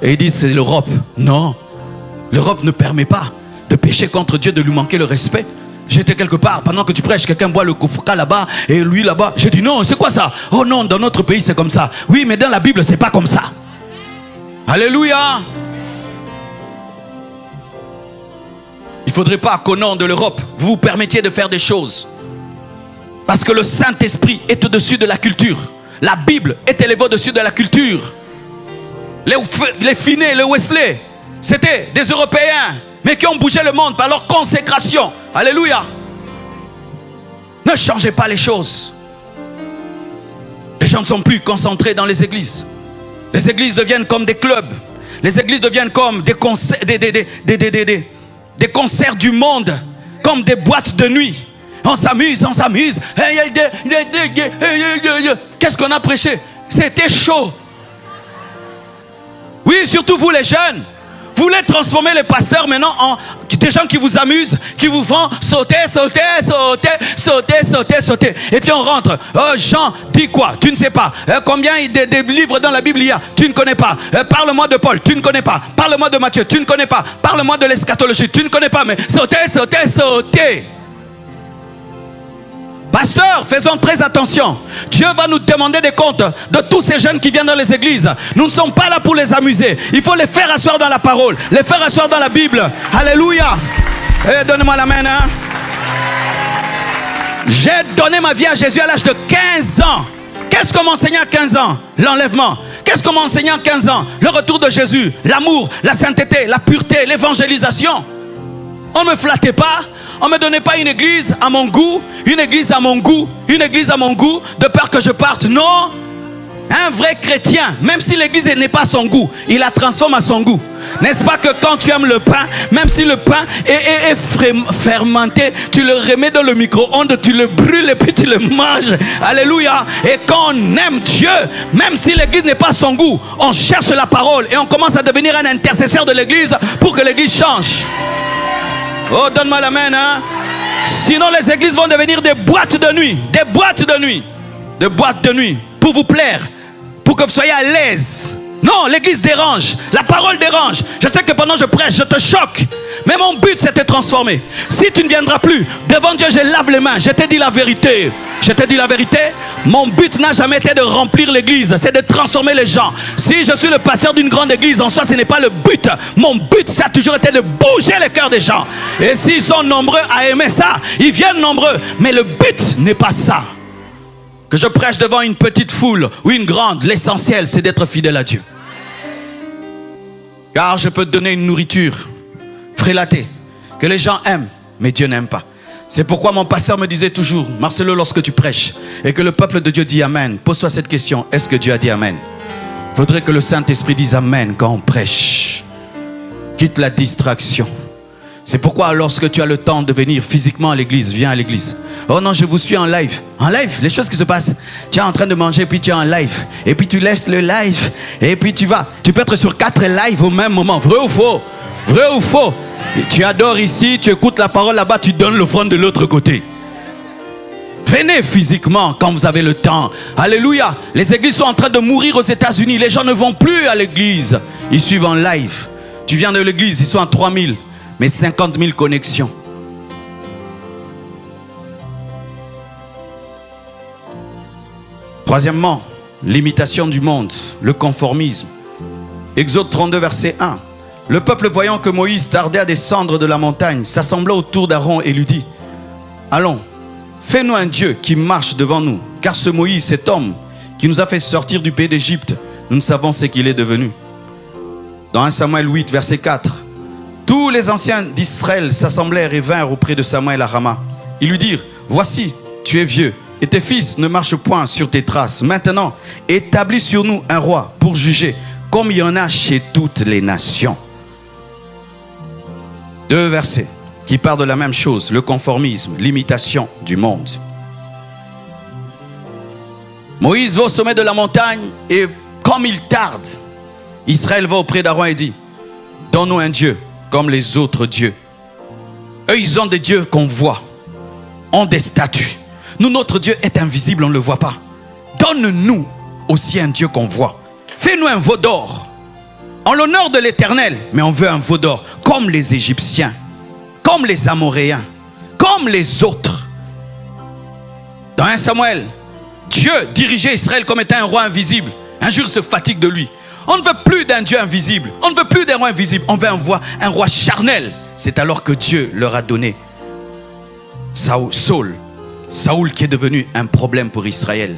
Et ils disent c'est l'Europe. Non. L'Europe ne permet pas de pécher contre Dieu, de lui manquer le respect. J'étais quelque part, pendant que tu prêches, quelqu'un boit le kouka là-bas, et lui là-bas, j'ai dit non, c'est quoi ça? Oh non, dans notre pays c'est comme ça. Oui, mais dans la Bible c'est pas comme ça. Alléluia. Il ne faudrait pas qu'au nom de l'Europe, vous vous permettiez de faire des choses. Parce que le Saint-Esprit est au-dessus de la culture. La Bible est élevée au-dessus de la culture. Les Finney, les Wesley, c'était des Européens, mais qui ont bougé le monde par leur consécration. Alléluia. Ne changez pas les choses. Les gens ne sont plus concentrés dans les églises. Les églises deviennent comme des clubs. Les églises deviennent comme des concerts, des concerts du monde, comme des boîtes de nuit. On s'amuse, on s'amuse. Qu'est-ce qu'on a prêché? C'était chaud. Oui, surtout vous les jeunes. Vous voulez transformer les pasteurs maintenant en des gens qui vous amusent, qui vous font sauter, sauter, sauter, sauter, sauter, sauter. Et puis on rentre. Oh, Jean dit quoi? Tu ne sais pas. Combien de livres dans la Bible il y a? Tu ne connais pas. Parle-moi de Paul. Tu ne connais pas. Parle-moi de Matthieu. Tu ne connais pas. Parle-moi de l'eschatologie. Tu ne connais pas. Mais sauter, sauter, sauter. Pasteur, faisons très attention. Dieu va nous demander des comptes de tous ces jeunes qui viennent dans les églises. Nous ne sommes pas là pour les amuser. Il faut les faire asseoir dans la parole, les faire asseoir dans la Bible. Alléluia. Donnez-moi la main. Hein? J'ai donné ma vie à Jésus à l'âge de 15 ans. Qu'est-ce qu'on m'enseignait à 15 ans? L'enlèvement. Qu'est-ce qu'on m'enseignait à 15 ans? Le retour de Jésus, l'amour, la sainteté, la pureté, l'évangélisation. On ne me flattait pas. On ne me donnait pas une église à mon goût, une église à mon goût, une église à mon goût, de peur que je parte. Non, un vrai chrétien, même si l'église n'est pas à son goût, il la transforme à son goût. N'est-ce pas que quand tu aimes le pain, même si le pain est fermenté, tu le remets dans le micro-ondes, tu le brûles et puis tu le manges. Alléluia. Et quand on aime Dieu, même si l'église n'est pas à son goût, on cherche la parole et on commence à devenir un intercesseur de l'église pour que l'église change. Oh, donne-moi la main, hein. Sinon les églises vont devenir des boîtes de nuit. Des boîtes de nuit. Des boîtes de nuit. Pour vous plaire. Pour que vous soyez à l'aise. Non, l'église dérange. La parole dérange. Je sais que pendant que je prêche, je te choque. Mais mon but, c'est de te transformer. Si tu ne viendras plus, devant Dieu, je lave les mains. Je t'ai dit la vérité. Je t'ai dit la vérité. Mon but n'a jamais été de remplir l'église. C'est de transformer les gens. Si je suis le pasteur d'une grande église, en soi, ce n'est pas le but. Mon but, ça a toujours été de bouger les cœurs des gens. Et s'ils sont nombreux à aimer ça, ils viennent nombreux. Mais le but n'est pas ça. Que je prêche devant une petite foule ou une grande, l'essentiel c'est d'être fidèle à Dieu. Car je peux te donner une nourriture frélatée que les gens aiment, mais Dieu n'aime pas. C'est pourquoi mon pasteur me disait toujours, Marcelo, lorsque tu prêches et que le peuple de Dieu dit Amen, pose-toi cette question, est-ce que Dieu a dit Amen? Il faudrait que le Saint-Esprit dise Amen quand on prêche. Quitte la distraction. C'est pourquoi lorsque tu as le temps de venir physiquement à l'église, viens à l'église. Oh non, je vous suis en live. En live, les choses qui se passent. Tu es en train de manger, puis tu es en live. Et puis tu laisses le live. Et puis tu vas. Tu peux être sur 4 lives au même moment. Vrai ou faux? Vrai ou faux? Et tu adores ici, tu écoutes la parole là-bas, tu donnes l'offrande de l'autre côté. Venez physiquement quand vous avez le temps. Alléluia. Les églises sont en train de mourir aux États-Unis. Les gens ne vont plus à l'église. Ils suivent en live. Tu viens de l'église, ils sont à 3000. Mais 50 000 connexions. Troisièmement, l'imitation du monde, le conformisme. Exode 32, verset 1. Le peuple, voyant que Moïse tardait à descendre de la montagne, s'assembla autour d'Aaron et lui dit: allons, fais-nous un Dieu qui marche devant nous, car ce Moïse, cet homme qui nous a fait sortir du pays d'Égypte, nous ne savons ce qu'il est devenu. Dans 1 Samuel 8, verset 4, tous les anciens d'Israël s'assemblèrent et vinrent auprès de Samuel à Rama. Ils lui dirent: voici, tu es vieux, et tes fils ne marchent point sur tes traces. Maintenant, établis sur nous un roi pour juger, comme il y en a chez toutes les nations. Deux versets qui parlent de la même chose, le conformisme, l'imitation du monde. Moïse va au sommet de la montagne et comme il tarde, Israël va auprès d'Aaron et dit: donne-nous un Dieu comme les autres dieux. Eux, ils ont des dieux qu'on voit, ont des statues. Nous, notre Dieu est invisible, on ne le voit pas. Donne-nous aussi un Dieu qu'on voit. Fais-nous un veau d'or, en l'honneur de l'Éternel, mais on veut un veau d'or, comme les Égyptiens, comme les Amoréens, comme les autres. Dans 1 Samuel, Dieu dirigeait Israël comme étant un roi invisible. Un jour, il se fatigue de lui. On ne veut plus d'un Dieu invisible. On ne veut plus d'un roi invisible. On veut un roi charnel. C'est alors que Dieu leur a donné Saoul. Saoul qui est devenu un problème pour Israël.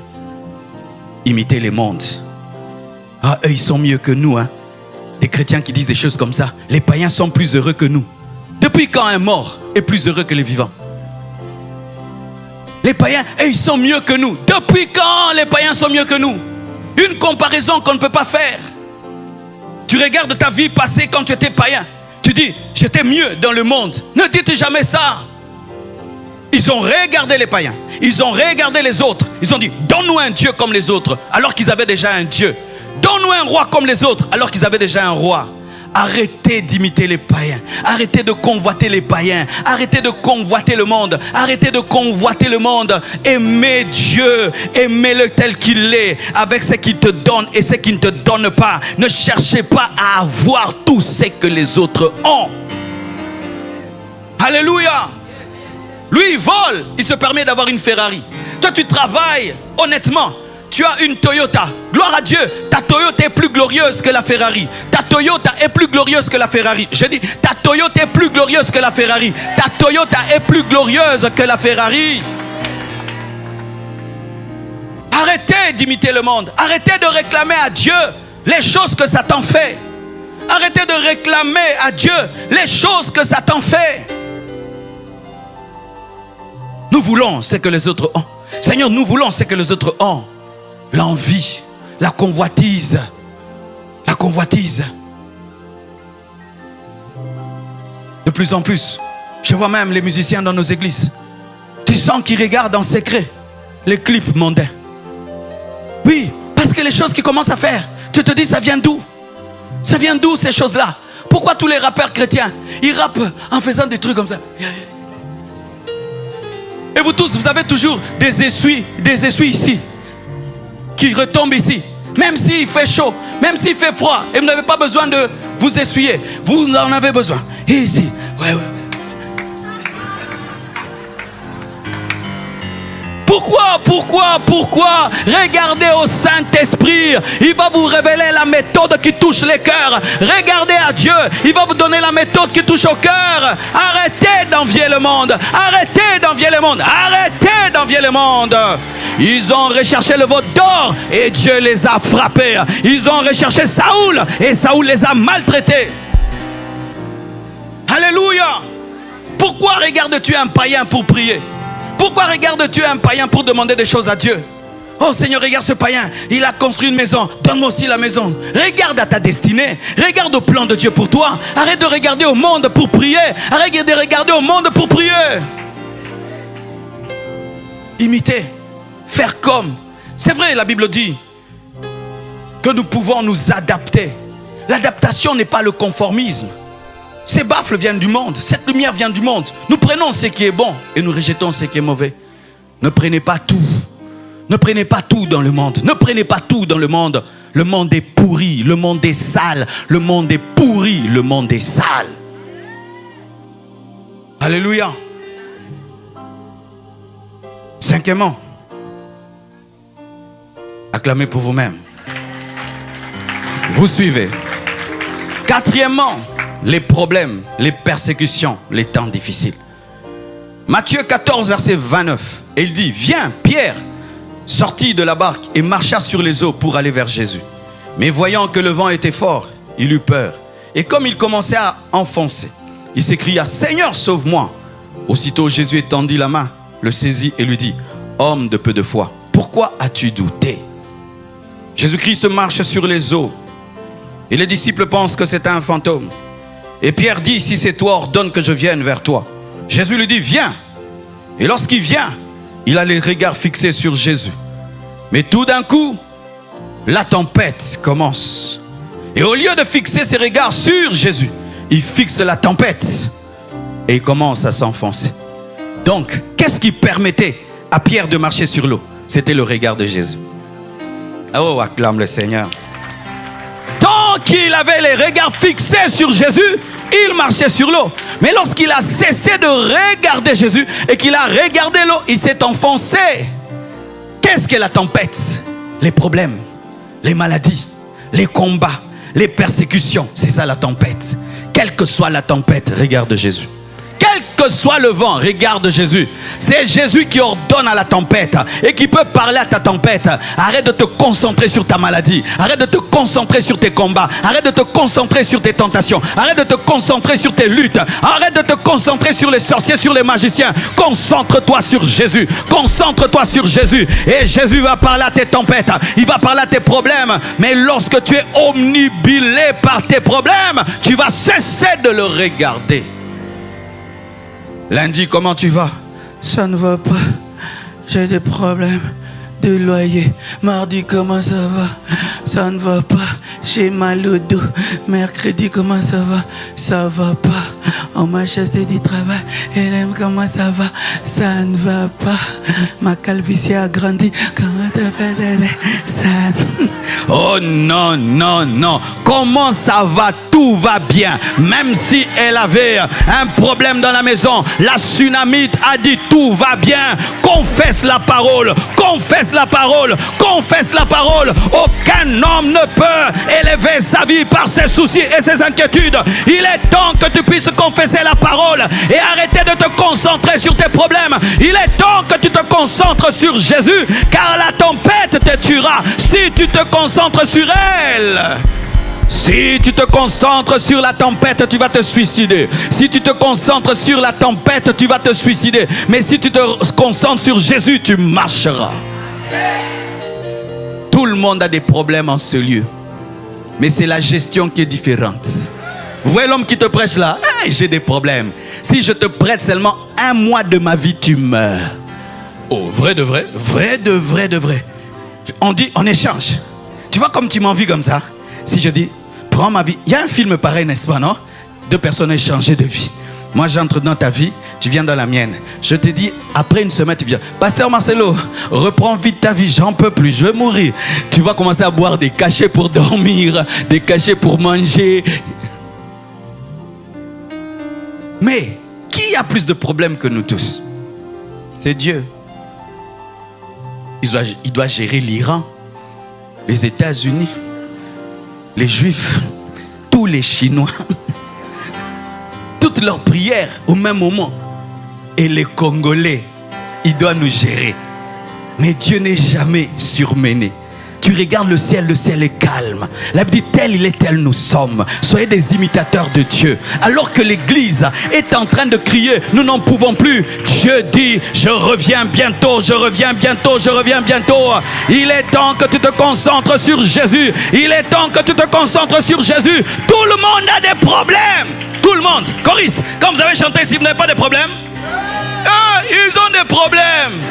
Imiter les mondes. Ah, eux, ils sont mieux que nous, hein. Des chrétiens qui disent des choses comme ça. Les païens sont plus heureux que nous. Depuis quand un mort est plus heureux que les vivants? Les païens, ils sont mieux que nous. Depuis quand les païens sont mieux que nous? Une comparaison qu'on ne peut pas faire. Tu regardes ta vie passée quand tu étais païen. Tu dis, j'étais mieux dans le monde. Ne dites jamais ça. Ils ont regardé les païens. Ils ont regardé les autres. Ils ont dit, donne-nous un Dieu comme les autres, alors qu'ils avaient déjà un Dieu. Donne-nous un roi comme les autres, alors qu'ils avaient déjà un roi. Arrêtez d'imiter les païens. Arrêtez de convoiter les païens. Arrêtez de convoiter le monde. Arrêtez de convoiter le monde. Aimez Dieu. Aimez-le tel qu'il est, avec ce qu'il te donne et ce qu'il ne te donne pas. Ne cherchez pas à avoir tout ce que les autres ont. Alléluia. Lui, il vole. Il se permet d'avoir une Ferrari. Toi, tu travailles honnêtement. Tu as une Toyota. Gloire à Dieu. Ta Toyota est plus glorieuse que la Ferrari. Ta Toyota est plus glorieuse que la Ferrari. Je dis, ta Toyota est plus glorieuse que la Ferrari. Ta Toyota est plus glorieuse que la Ferrari. Arrêtez d'imiter le monde. Arrêtez de réclamer à Dieu les choses que Satan fait. Arrêtez de réclamer à Dieu les choses que Satan fait. Nous voulons ce que les autres ont. Seigneur, nous voulons ce que les autres ont. L'envie, la convoitise. La convoitise. De plus en plus, je vois même les musiciens dans nos églises. Tu sens qu'ils regardent en secret les clips mondains. Oui, parce que les choses qu'ils commencent à faire, tu te dis, ça vient d'où? Ça vient d'où ces choses-là? Pourquoi tous les rappeurs chrétiens, ils rappent en faisant des trucs comme ça? Et vous tous, vous avez toujours des essuies ici, qui retombent ici. Même s'il fait chaud, même s'il fait froid, et vous n'avez pas besoin de vous essuyer. Vous en avez besoin. Et ici, ouais. Pourquoi? Regardez au Saint-Esprit. Il va vous révéler la méthode qui touche les cœurs. Regardez à Dieu. Il va vous donner la méthode qui touche au cœur. Arrêtez d'envier le monde. Arrêtez d'envier le monde. Arrêtez d'envier le monde. Ils ont recherché le veau d'or et Dieu les a frappés. Ils ont recherché Saoul et Saoul les a maltraités. Alléluia. Pourquoi regardes-tu un païen pour prier? Pourquoi regardes-tu un païen pour demander des choses à Dieu? Oh Seigneur, regarde ce païen, il a construit une maison, donne-moi aussi la maison. Regarde à ta destinée, regarde au plan de Dieu pour toi. Arrête de regarder au monde pour prier. Arrête de regarder au monde pour prier. Imiter, faire comme. C'est vrai, la Bible dit que nous pouvons nous adapter. L'adaptation n'est pas le conformisme. Ces baffles viennent du monde. Cette lumière vient du monde. Nous prenons ce qui est bon et nous rejetons ce qui est mauvais. Ne prenez pas tout. Ne prenez pas tout dans le monde. Ne prenez pas tout dans le monde. Le monde est pourri. Le monde est sale. Le monde est pourri. Le monde est sale. Alléluia. Cinquièmement, acclamez pour vous-même. Vous suivez. Quatrièmement, les problèmes, les persécutions, les temps difficiles. Matthieu 14, verset 29. Et il dit, viens, Pierre sortit de la barque et marcha sur les eaux pour aller vers Jésus. Mais voyant que le vent était fort, il eut peur. Et comme il commençait à enfoncer, il s'écria, Seigneur, sauve-moi. Aussitôt Jésus étendit la main, le saisit et lui dit, homme de peu de foi, pourquoi as-tu douté? Jésus-Christ marche sur les eaux et les disciples pensent que c'est un fantôme. Et Pierre dit, si c'est toi, ordonne que je vienne vers toi. Jésus lui dit, viens. Et lorsqu'il vient, il a les regards fixés sur Jésus. Mais tout d'un coup, la tempête commence. Et au lieu de fixer ses regards sur Jésus, il fixe la tempête et il commence à s'enfoncer. Donc, qu'est-ce qui permettait à Pierre de marcher sur l'eau? C'était le regard de Jésus. Oh, acclame le Seigneur. Tant qu'il avait les regards fixés sur Jésus, il marchait sur l'eau. Mais lorsqu'il a cessé de regarder Jésus et qu'il a regardé l'eau, il s'est enfoncé. Qu'est-ce que la tempête? Les problèmes, les maladies, les combats, les persécutions. C'est ça la tempête. Quelle que soit la tempête, regarde Jésus. Quel que soit le vent, regarde Jésus. C'est Jésus qui ordonne à la tempête et qui peut parler à ta tempête. Arrête de te concentrer sur ta maladie. Arrête de te concentrer sur tes combats. Arrête de te concentrer sur tes tentations. Arrête de te concentrer sur tes luttes. Arrête de te concentrer sur les sorciers, sur les magiciens. Concentre-toi sur Jésus. Concentre-toi sur Jésus. Et Jésus va parler à tes tempêtes. Il va parler à tes problèmes. Mais lorsque tu es omnibilé par tes problèmes, tu vas cesser de le regarder. Lundi, comment tu vas? Ça ne va pas. J'ai des problèmes de loyer. Mardi, comment ça va? Ça ne va pas. J'ai mal au dos. Mercredi, comment ça va? Ça va pas. On m'a chassé du travail. Hélène, comment ça va? Ça ne va pas. Ma calvitie a grandi. Comment t'appelles? Ça... Oh non, non, non. Comment ça va? Tout va bien. Même si elle avait un problème dans la maison, la Sunamite a dit tout va bien. Confesse la parole. Confesse la parole. Confesse la parole. Aucun homme ne peut élever sa vie par ses soucis et ses inquiétudes. Il est temps que tu puisses confesser la parole et arrêter de te concentrer sur tes problèmes. Il est temps que tu te concentres sur Jésus, car la tempête te tuera si tu te concentres sur elle. Si tu te concentres sur la tempête, tu vas te suicider. Si tu te concentres sur la tempête, tu vas te suicider. Mais si tu te concentres sur Jésus, tu marcheras. Tout le monde a des problèmes en ce lieu. Mais c'est la gestion qui est différente. Vous voyez l'homme qui te prêche là? Hey, j'ai des problèmes. Si je te prête seulement 1 mois de ma vie, tu meurs. Oh, vrai de vrai? Vrai de vrai de vrai. On dit, on échange. Tu vois comme tu m'envies comme ça? Si je dis, prends ma vie. Il y a un film pareil, n'est-ce pas, non? 2 personnes échangées de vie. Moi, j'entre dans ta vie, tu viens dans la mienne. Je te dis, après 1 semaine, tu viens. Pasteur Marcelo, reprends vite ta vie, j'en peux plus, je vais mourir. Tu vas commencer à boire des cachets pour dormir, des cachets pour manger. Mais, qui a plus de problèmes que nous tous? C'est Dieu. Il doit gérer l'Iran, les États-Unis, les Juifs, tous les Chinois, toutes leurs prières au même moment. Et les Congolais, il doit nous gérer. Mais Dieu n'est jamais surmené. Tu regardes le ciel est calme. La Bible dit tel il est, tel nous sommes. Soyez des imitateurs de Dieu. Alors que l'église est en train de crier, nous n'en pouvons plus. Dieu dit, je reviens bientôt, je reviens bientôt, je reviens bientôt. Il est temps que tu te concentres sur Jésus. Il est temps que tu te concentres sur Jésus. Tout le monde a des problèmes. Tout le monde. Coris, quand vous avez chanté, si vous n'avez pas de problèmes, ils ont des problèmes.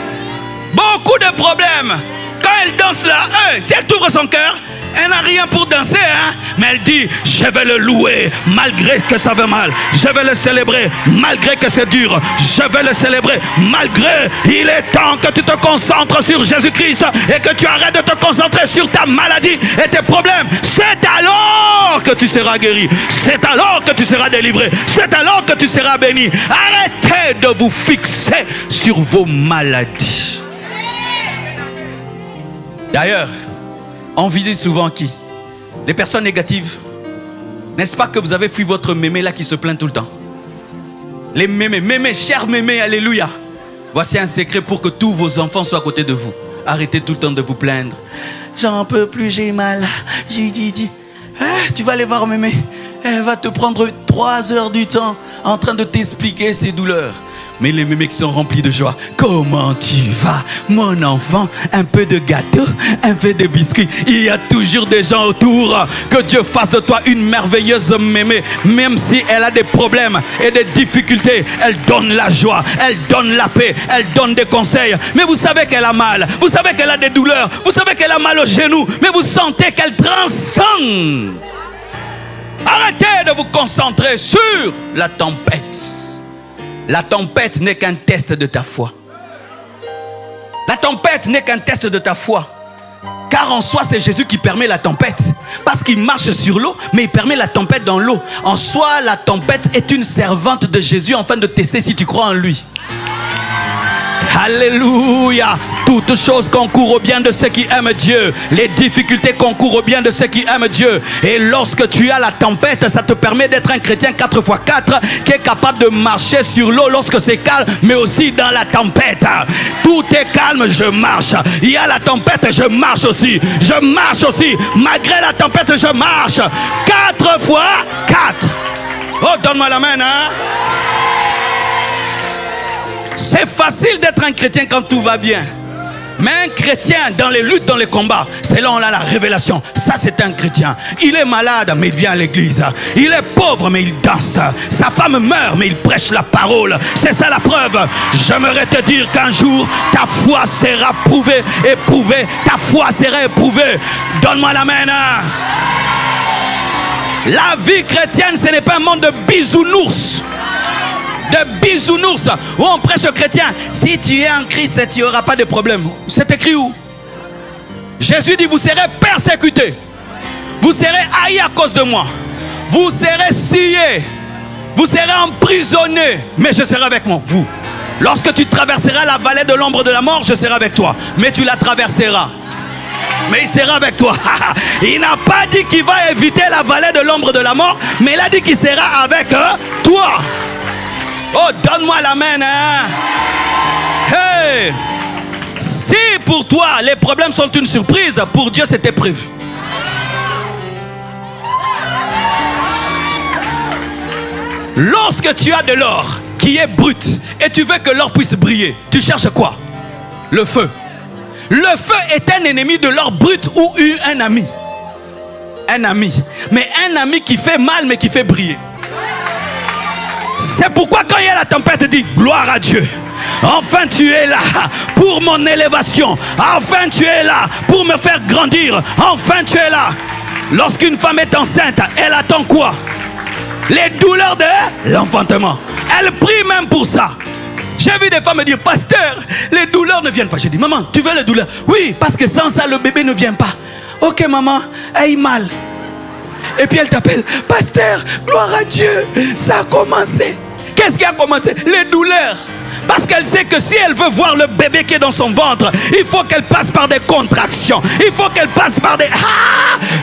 Beaucoup de problèmes. Quand elle danse là, si elle t'ouvre son cœur, elle n'a rien pour danser, hein? Mais elle dit, je vais le louer malgré que ça va mal. Je vais le célébrer malgré que c'est dur. Je vais le célébrer malgré. Il est temps que tu te concentres sur Jésus-Christ et que tu arrêtes de te concentrer sur ta maladie et tes problèmes. C'est alors que tu seras guéri. C'est alors que tu seras délivré. C'est alors que tu seras béni. Arrêtez de vous fixer sur vos maladies. D'ailleurs, on visite souvent qui? Les personnes négatives. N'est-ce pas que vous avez fui votre mémé là qui se plaint tout le temps? Les mémés, cher mémé, alléluia. Voici un secret pour que tous vos enfants soient à côté de vous. Arrêtez tout le temps de vous plaindre. J'en peux plus, j'ai mal. J'ai dit. Tu vas aller voir mémé. Elle va te prendre 3 heures du temps en train de t'expliquer ses douleurs. Mais les mémés qui sont remplis de joie. Comment tu vas, mon enfant? Un peu de gâteau, un peu de biscuits. Il y a toujours des gens autour. Que Dieu fasse de toi une merveilleuse mémé. Même si elle a des problèmes et des difficultés, elle donne la joie, elle donne la paix, elle donne des conseils. Mais vous savez qu'elle a mal, vous savez qu'elle a des douleurs, vous savez qu'elle a mal au genou, mais vous sentez qu'elle transcende. Arrêtez de vous concentrer sur la tempête. La tempête n'est qu'un test de ta foi. La tempête n'est qu'un test de ta foi. Car en soi, c'est Jésus qui permet la tempête. Parce qu'il marche sur l'eau, mais il permet la tempête dans l'eau. En soi, la tempête est une servante de Jésus afin de tester si tu crois en lui. Alléluia. Toutes choses concourent au bien de ceux qui aiment Dieu. Les difficultés concourent au bien de ceux qui aiment Dieu. Et lorsque tu as la tempête, ça te permet d'être un chrétien 4x4 qui est capable de marcher sur l'eau lorsque c'est calme, mais aussi dans la tempête. Tout est calme, je marche. Il y a la tempête, je marche aussi. Je marche aussi. Malgré la tempête, je marche. 4x4. Oh, donne-moi la main, hein? C'est facile d'être un chrétien quand tout va bien. Mais un chrétien dans les luttes, dans les combats, c'est là où on a la révélation. Ça, c'est un chrétien. Il est malade, mais il vient à l'église. Il est pauvre, mais il danse. Sa femme meurt, mais il prêche la parole. C'est ça la preuve. J'aimerais te dire qu'un jour, ta foi sera prouvée, éprouvée. Ta foi sera éprouvée. Donne-moi la main. La vie chrétienne, ce n'est pas un monde de bisounours. De bisounours où on prêche aux chrétiens. Si tu es en Christ, tu n'auras pas de problème. C'est écrit où? Jésus dit, vous serez persécutés. Vous serez haïs à cause de moi. Vous serez sciés. Vous serez emprisonnés. Mais je serai avec moi, vous. Lorsque tu traverseras la vallée de l'ombre de la mort, je serai avec toi. Mais tu la traverseras. Mais il sera avec toi. Il n'a pas dit qu'il va éviter la vallée de l'ombre de la mort, mais il a dit qu'il sera avec toi. Oh, donne-moi la main, hein? Hey! Si pour toi, les problèmes sont une surprise, pour Dieu, c'était prévu. Lorsque tu as de l'or qui est brut et tu veux que l'or puisse briller, tu cherches quoi? Le feu. Le feu est un ennemi de l'or brut ou un ami. Un ami. Mais un ami qui fait mal, mais qui fait briller. C'est pourquoi quand il y a la tempête, dit gloire à Dieu. Enfin tu es là pour mon élévation. Enfin tu es là pour me faire grandir. Enfin tu es là. Lorsqu'une femme est enceinte, elle attend quoi? Les douleurs de l'enfantement. Elle prie même pour ça. J'ai vu des femmes me dire, pasteur, les douleurs ne viennent pas. J'ai dit, maman, tu veux les douleurs? Oui, parce que sans ça, le bébé ne vient pas. Ok maman, aïe mal. Et puis elle t'appelle, pasteur, gloire à Dieu, ça a commencé. Qu'est-ce qui a commencé? Les douleurs. Parce qu'elle sait que si elle veut voir le bébé qui est dans son ventre, il faut qu'elle passe par des contractions. Il faut qu'elle passe par des...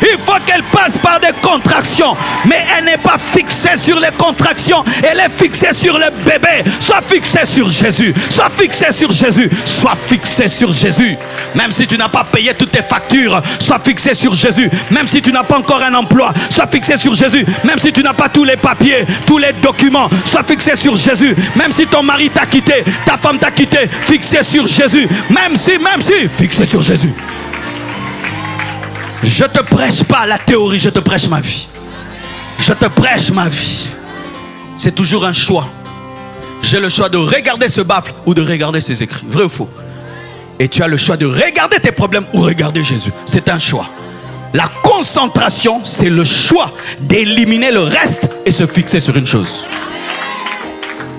il faut qu'elle passe par des contractions. Mais elle n'est pas fixée sur les contractions. Elle est fixée sur le bébé. Sois fixée sur Jésus. Sois fixée sur Jésus. Sois fixée sur Jésus. Même si tu n'as pas payé toutes tes factures, sois fixée sur Jésus. Même si tu n'as pas encore un emploi, sois fixée sur Jésus. Même si tu n'as pas tous les papiers, tous les documents, sois fixée sur Jésus. Même si ton mari t'a quitté, ta femme t'a quitté, fixé sur Jésus. Même si, fixé sur Jésus. Je te prêche pas la théorie, je te prêche ma vie. Je te prêche ma vie. C'est toujours un choix. J'ai le choix de regarder ce baffle ou de regarder ces écrits. Vrai ou faux? Et tu as le choix de regarder tes problèmes ou regarder Jésus. C'est un choix. La concentration, c'est le choix d'éliminer le reste et se fixer sur une chose.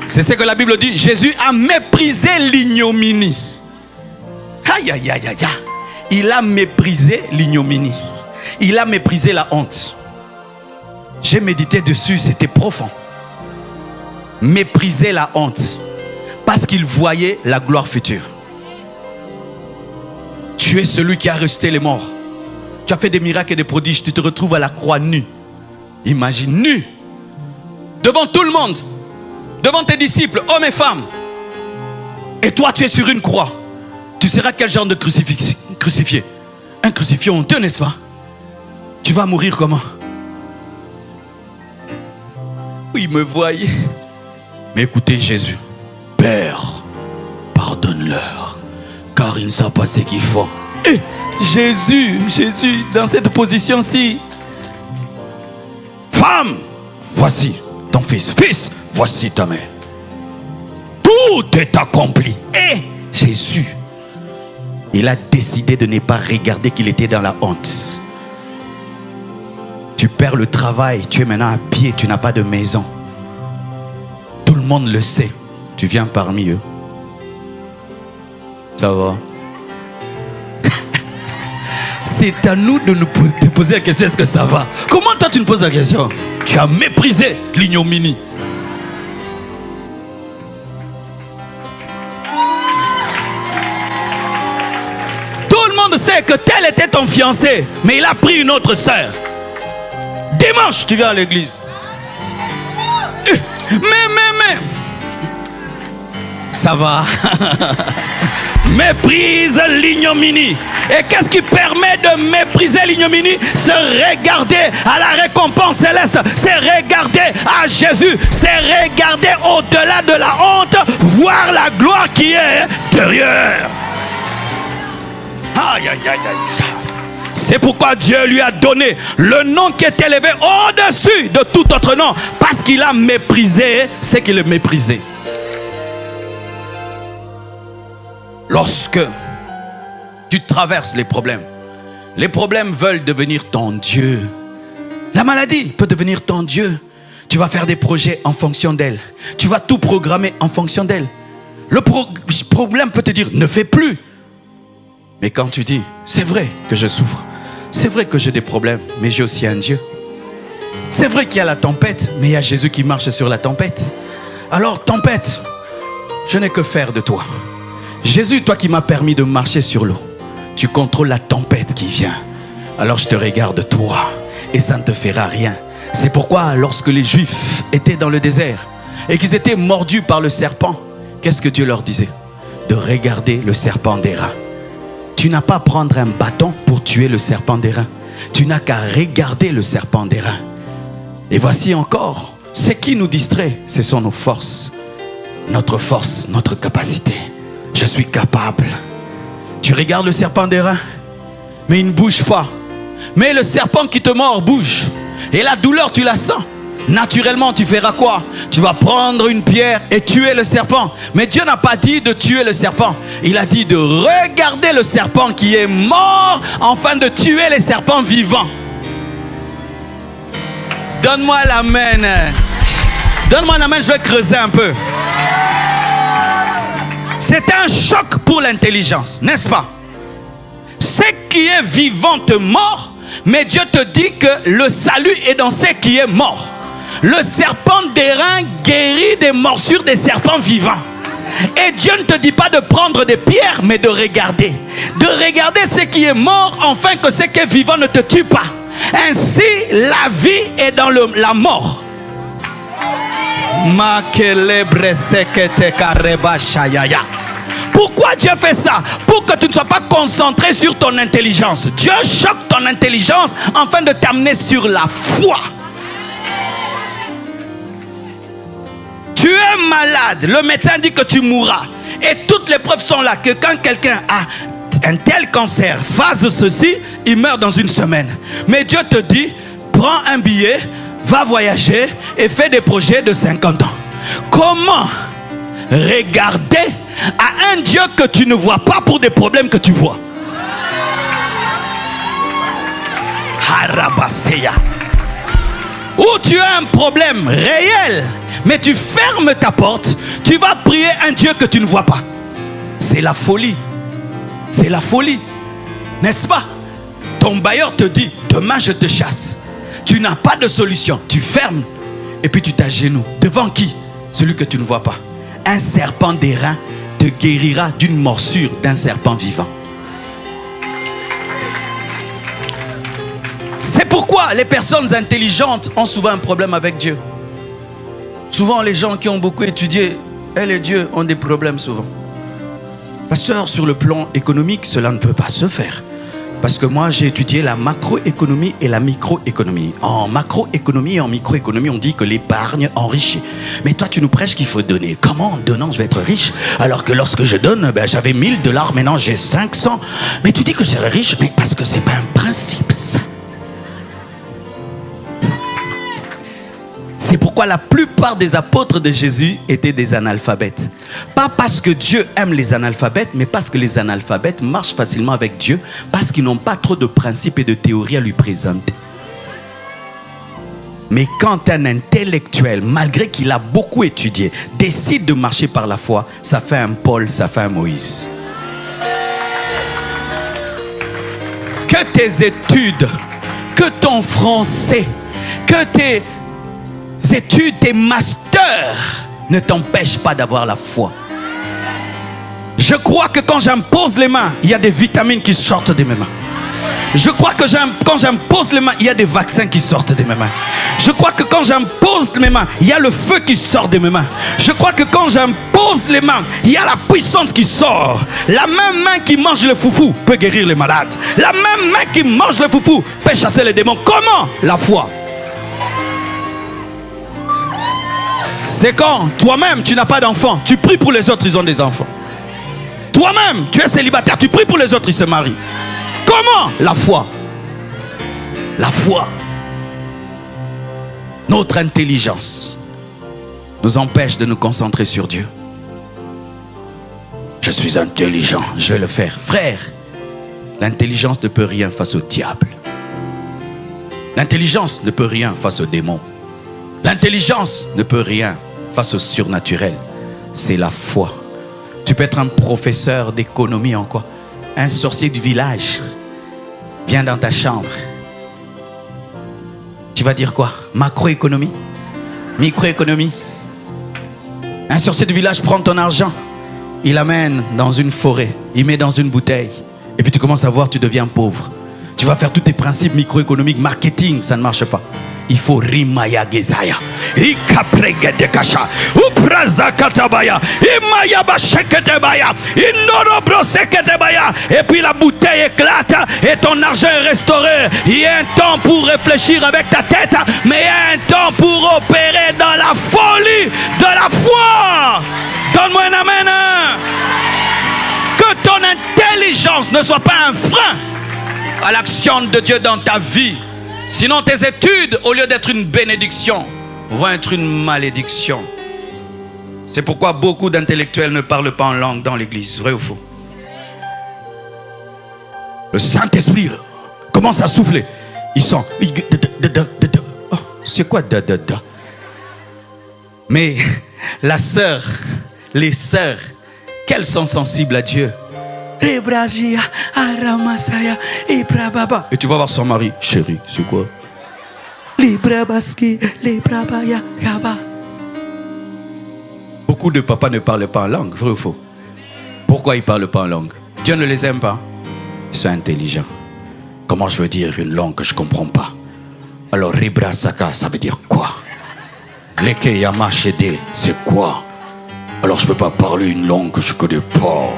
C'est ce que la Bible dit. Jésus a méprisé l'ignominie. Aïe, aïe, aïe, aïe. Il a méprisé l'ignominie. Il a méprisé la honte. J'ai médité dessus, c'était profond. Mépriser la honte. Parce qu'il voyait la gloire future. Tu es celui qui a ressuscité les morts. Tu as fait des miracles et des prodiges. Tu te retrouves à la croix nu. Imagine, nu. Devant tout le monde. Devant tes disciples, hommes et femmes. Et toi, tu es sur une croix. Tu seras quel genre de crucifié? Un crucifié honteux, n'est-ce pas? Tu vas mourir comment? Il me voyait. Mais écoutez Jésus. Père, pardonne-leur, car ils ne savent pas ce qu'ils font. Et Jésus, dans cette position-ci. Femme, voici ton fils. Fils, voici ta mère. Tout est accompli. Et Jésus, il a décidé de ne pas regarder qu'il était dans la honte. Tu perds le travail, tu es maintenant à pied, tu n'as pas de maison. Tout le monde le sait. Tu viens parmi eux. Ça va? C'est à nous de nous poser la question, est-ce que ça va? Comment toi tu me poses la question? Tu as méprisé l'ignominie. Tout le monde sait que tel était ton fiancé, mais il a pris une autre sœur. Dimanche, tu viens à l'église. Mais. Ça va. Méprise l'ignominie. Et qu'est-ce qui permet de mépriser l'ignominie? Se regarder à la récompense céleste. C'est regarder à Jésus. C'est regarder au-delà de la honte. Voir la gloire qui est derrière. Aïe, aïe, aïe, aïe. C'est pourquoi Dieu lui a donné le nom qui est élevé au-dessus de tout autre nom. Parce qu'il a méprisé ce qu'il méprisait. Lorsque tu traverses les problèmes veulent devenir ton Dieu. La maladie peut devenir ton Dieu. Tu vas faire des projets en fonction d'elle. Tu vas tout programmer en fonction d'elle. Le problème peut te dire, ne fais plus. Mais quand tu dis, c'est vrai que je souffre, c'est vrai que j'ai des problèmes, mais j'ai aussi un Dieu. C'est vrai qu'il y a la tempête, mais il y a Jésus qui marche sur la tempête. Alors, tempête, je n'ai que faire de toi. Jésus, toi qui m'as permis de marcher sur l'eau, tu contrôles la tempête qui vient. Alors je te regarde toi et ça ne te fera rien. C'est pourquoi lorsque les Juifs étaient dans le désert et qu'ils étaient mordus par le serpent, qu'est-ce que Dieu leur disait? De regarder le serpent d'airain. Tu n'as pas à prendre un bâton pour tuer le serpent d'airain. Tu n'as qu'à regarder le serpent d'airain. Et voici encore, ce qui nous distrait, ce sont nos forces. Notre force, notre capacité. Je suis capable. Tu regardes le serpent d'airain, mais il ne bouge pas. Mais le serpent qui te mord bouge. Et la douleur, tu la sens. Naturellement, tu feras quoi? Tu vas prendre une pierre et tuer le serpent. Mais Dieu n'a pas dit de tuer le serpent. Il a dit de regarder le serpent qui est mort afin de tuer les serpents vivants. Donne-moi l'amen. Donne-moi l'amen, je vais creuser un peu. C'est un choc pour l'intelligence, n'est-ce pas? Ce qui est vivant te mord, mais Dieu te dit que le salut est dans ce qui est mort. Le serpent d'airain guérit des morsures des serpents vivants. Et Dieu ne te dit pas de prendre des pierres, mais de regarder. De regarder ce qui est mort, afin que ce qui est vivant ne te tue pas. Ainsi, la vie est dans la mort. Pourquoi Dieu fait ça? Pour que tu ne sois pas concentré sur ton intelligence. Dieu choque ton intelligence afin de t'amener sur la foi. Tu es malade, le médecin dit que tu mourras. Et toutes les preuves sont là que quand quelqu'un a un tel cancer, phase ceci, il meurt dans une semaine. Mais Dieu te dit, prends un billet, va voyager et fais des projets de 50 ans. Comment regarder à un Dieu que tu ne vois pas pour des problèmes que tu vois. Harabaseya. Où tu as un problème réel, mais tu fermes ta porte, tu vas prier un Dieu que tu ne vois pas. C'est la folie. C'est la folie. N'est-ce pas? Ton bailleur te dit, demain je te chasse. Tu n'as pas de solution. Tu fermes et puis tu t'agenouilles. Devant qui? Celui que tu ne vois pas. Un serpent d'airain te guérira d'une morsure d'un serpent vivant. C'est pourquoi les personnes intelligentes ont souvent un problème avec Dieu. Souvent les gens qui ont beaucoup étudié, et les dieux ont des problèmes souvent. Pasteur, sur le plan économique, cela ne peut pas se faire. Parce que moi, j'ai étudié la macroéconomie et la microéconomie. En macroéconomie et en microéconomie, on dit que l'épargne enrichit. Mais toi, tu nous prêches qu'il faut donner. Comment en donnant, je vais être riche? Alors que lorsque je donne, j'avais 1000 $, maintenant j'ai 500. Mais tu dis que je serai riche, mais parce que c'est pas un principe, ça. C'est pourquoi la plupart des apôtres de Jésus étaient des analphabètes. Pas parce que Dieu aime les analphabètes, mais parce que les analphabètes marchent facilement avec Dieu, parce qu'ils n'ont pas trop de principes et de théories à lui présenter. Mais quand un intellectuel, malgré qu'il a beaucoup étudié, décide de marcher par la foi, ça fait un Paul, ça fait un Moïse. Que tes études, que ton français, que tes études, tes masters ne t'empêchent pas d'avoir la foi. Je crois que quand j'impose les mains, il y a des vitamines qui sortent de mes mains. Je crois que quand j'impose les mains, il y a des vaccins qui sortent de mes mains. Je crois que quand j'impose mes mains, il y a le feu qui sort de mes mains. Je crois que quand j'impose les mains, il y a la puissance qui sort. La même main qui mange le foufou peut guérir les malades. La même main qui mange le foufou peut chasser les démons. Comment? La foi. C'est quand toi-même tu n'as pas d'enfant, tu pries pour les autres, ils ont des enfants. Toi-même tu es célibataire, tu pries pour les autres, ils se marient. Comment? La foi. La foi. Notre intelligence nous empêche de nous concentrer sur Dieu. Je suis intelligent, je vais le faire. Frère, l'intelligence ne peut rien face au diable. L'intelligence ne peut rien face aux démons. L'intelligence ne peut rien face au surnaturel. C'est la foi. Tu peux être un professeur d'économie en quoi? Un sorcier du village vient dans ta chambre. Tu vas dire quoi? Macroéconomie? Microéconomie? Un sorcier du village prend ton argent, il l'amène dans une forêt, il met dans une bouteille. Et puis tu commences à voir, tu deviens pauvre. Tu vas faire tous tes principes microéconomiques, marketing, ça ne marche pas. Il faut rimaya gezaya, ikaprege de kasha, upraza katabaya, imaya basheketebaya, inorobrosseketebaya. Et puis la bouteille éclate et ton argent est restauré. Il y a un temps pour réfléchir avec ta tête, mais il y a un temps pour opérer dans la folie de la foi. Donne-moi un amen. Que ton intelligence ne soit pas un frein à l'action de Dieu dans ta vie. Sinon tes études, au lieu d'être une bénédiction, vont être une malédiction. C'est pourquoi beaucoup d'intellectuels ne parlent pas en langue dans l'église. Vrai ou faux? Le Saint-Esprit commence à souffler. Ils sont... Oh, c'est quoi da? Mais la sœur, les sœurs, qu'elles sont sensibles à Dieu. Et tu vas voir son mari. Chérie, c'est quoi? Beaucoup de papas ne parlent pas en langue, vrai ou faux? Pourquoi ils ne parlent pas en langue? Dieu ne les aime pas. Ils sont intelligents. Comment je veux dire une langue que je ne comprends pas? Alors Ribrasaka, ça veut dire quoi? Lekeyama Shede, c'est quoi? Alors je ne peux pas parler une langue que je ne connais pas.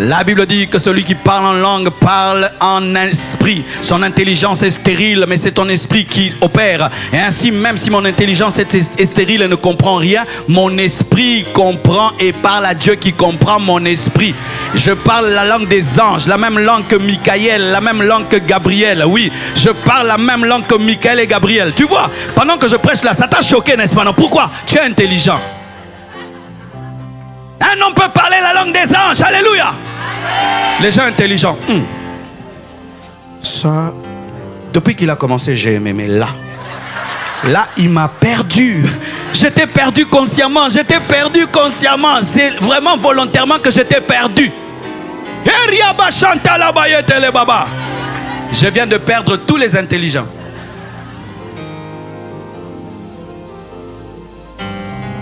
La Bible dit que celui qui parle en langue parle en esprit. Son intelligence est stérile, mais c'est ton esprit qui opère. Et ainsi, même si mon intelligence est stérile et ne comprend rien, mon esprit comprend et parle à Dieu qui comprend mon esprit. Je parle la langue des anges, la même langue que Michael, la même langue que Gabriel. Oui, je parle la même langue que Michael et Gabriel. Tu vois, pendant que je prêche là, ça t'a choqué, n'est-ce pas? Non, pourquoi? Tu es intelligent. un homme peut parler la langue des anges. Alléluia. Les gens intelligents. Ça, depuis qu'il a commencé, j'ai aimé. Mais là, il m'a perdu. J'étais perdu consciemment. C'est vraiment volontairement que j'étais perdu. Je viens de perdre tous les intelligents.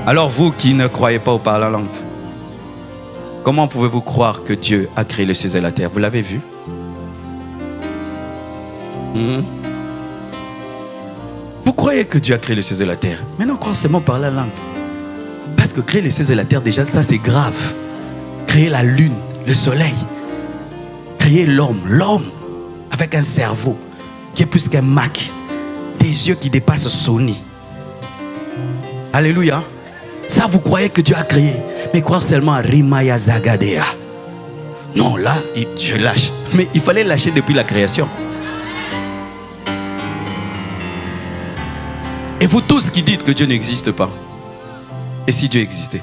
Alors vous qui ne croyez pas au parler la langue, comment pouvez-vous croire que Dieu a créé les cieux et la terre? Vous l'avez vu? Vous croyez que Dieu a créé les cieux et la terre? Maintenant, croire seulement par la langue. Parce que créer les cieux et la terre, déjà, ça c'est grave. Créer la lune, le soleil. Créer l'homme avec un cerveau qui est plus qu'un Mac. Des yeux qui dépassent Sony. Alléluia. Ça, vous croyez que Dieu a créé. Mais croire seulement à Rimaya Zagadea. Non, là, je lâche. Mais il fallait lâcher depuis la création. Et vous tous qui dites que Dieu n'existe pas. Et si Dieu existait?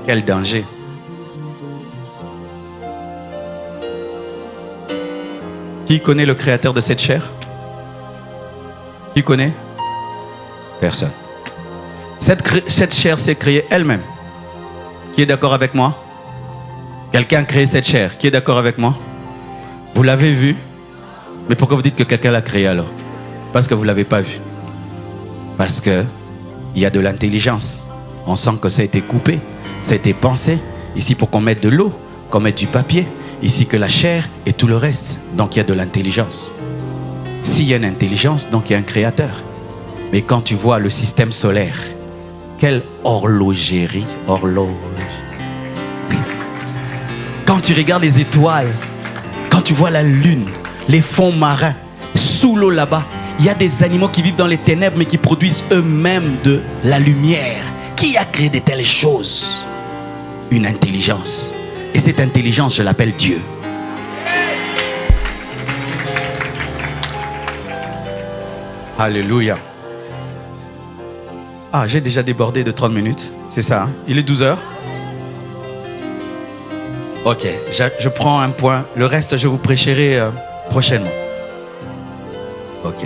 Quel danger. Qui connaît le créateur de cette chair? Qui connaît? Personne. Cette chair s'est créée elle-même. Qui est d'accord avec moi? Quelqu'un a créé cette chair. Qui est d'accord avec moi? Vous l'avez vu? Mais pourquoi vous dites que quelqu'un l'a créé alors? Parce que vous ne l'avez pas vu. Parce qu'il y a de l'intelligence. On sent que ça a été coupé, ça a été pensé. Ici pour qu'on mette de l'eau, qu'on mette du papier. Ici que la chair et tout le reste. Donc il y a de l'intelligence. S'il y a une intelligence, donc il y a un créateur. Mais quand tu vois le système solaire, quelle horlogerie, Quand tu regardes les étoiles, quand tu vois la lune, les fonds marins, sous l'eau là-bas, il y a des animaux qui vivent dans les ténèbres mais qui produisent eux-mêmes de la lumière. Qui a créé de telles choses? Une intelligence. Et cette intelligence, je l'appelle Dieu. Alléluia. Ah, j'ai déjà débordé de 30 minutes. C'est ça, hein? Il est 12 heures. Ok, je prends un point. Le reste, je vous prêcherai prochainement. Ok.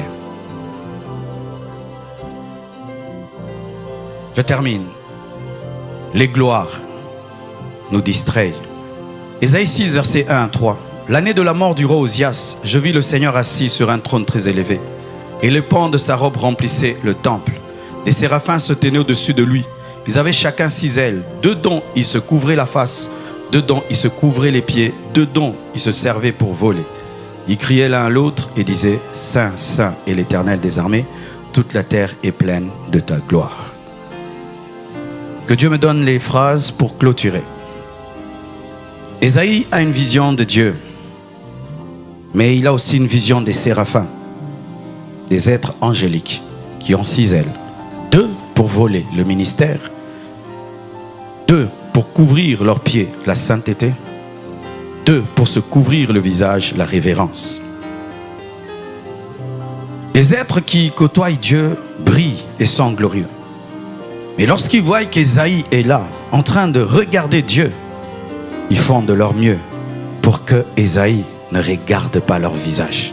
Je termine. Les gloires nous distraient. Ésaïe 6, versets 1 à 3. L'année de la mort du roi Osias, je vis le Seigneur assis sur un trône très élevé. Et le pan de sa robe remplissait le temple. Des séraphins se tenaient au-dessus de lui. Ils avaient chacun 6 ailes. 2 dont ils se couvraient la face, 2 dont ils se couvraient les pieds, 2 dont ils se servaient pour voler. Ils criaient l'un à l'autre et disaient: Saint, Saint est l'Éternel des armées, toute la terre est pleine de ta gloire. Que Dieu me donne les phrases pour clôturer. Ésaïe a une vision de Dieu, mais il a aussi une vision des séraphins, des êtres angéliques qui ont 6 ailes. 2 pour voler, le ministère. 2 pour couvrir leurs pieds, la sainteté. 2 pour se couvrir le visage, la révérence. Les êtres qui côtoient Dieu brillent et sont glorieux. Mais lorsqu'ils voient qu'Ésaïe est là, en train de regarder Dieu, ils font de leur mieux pour que Ésaïe ne regarde pas leur visage.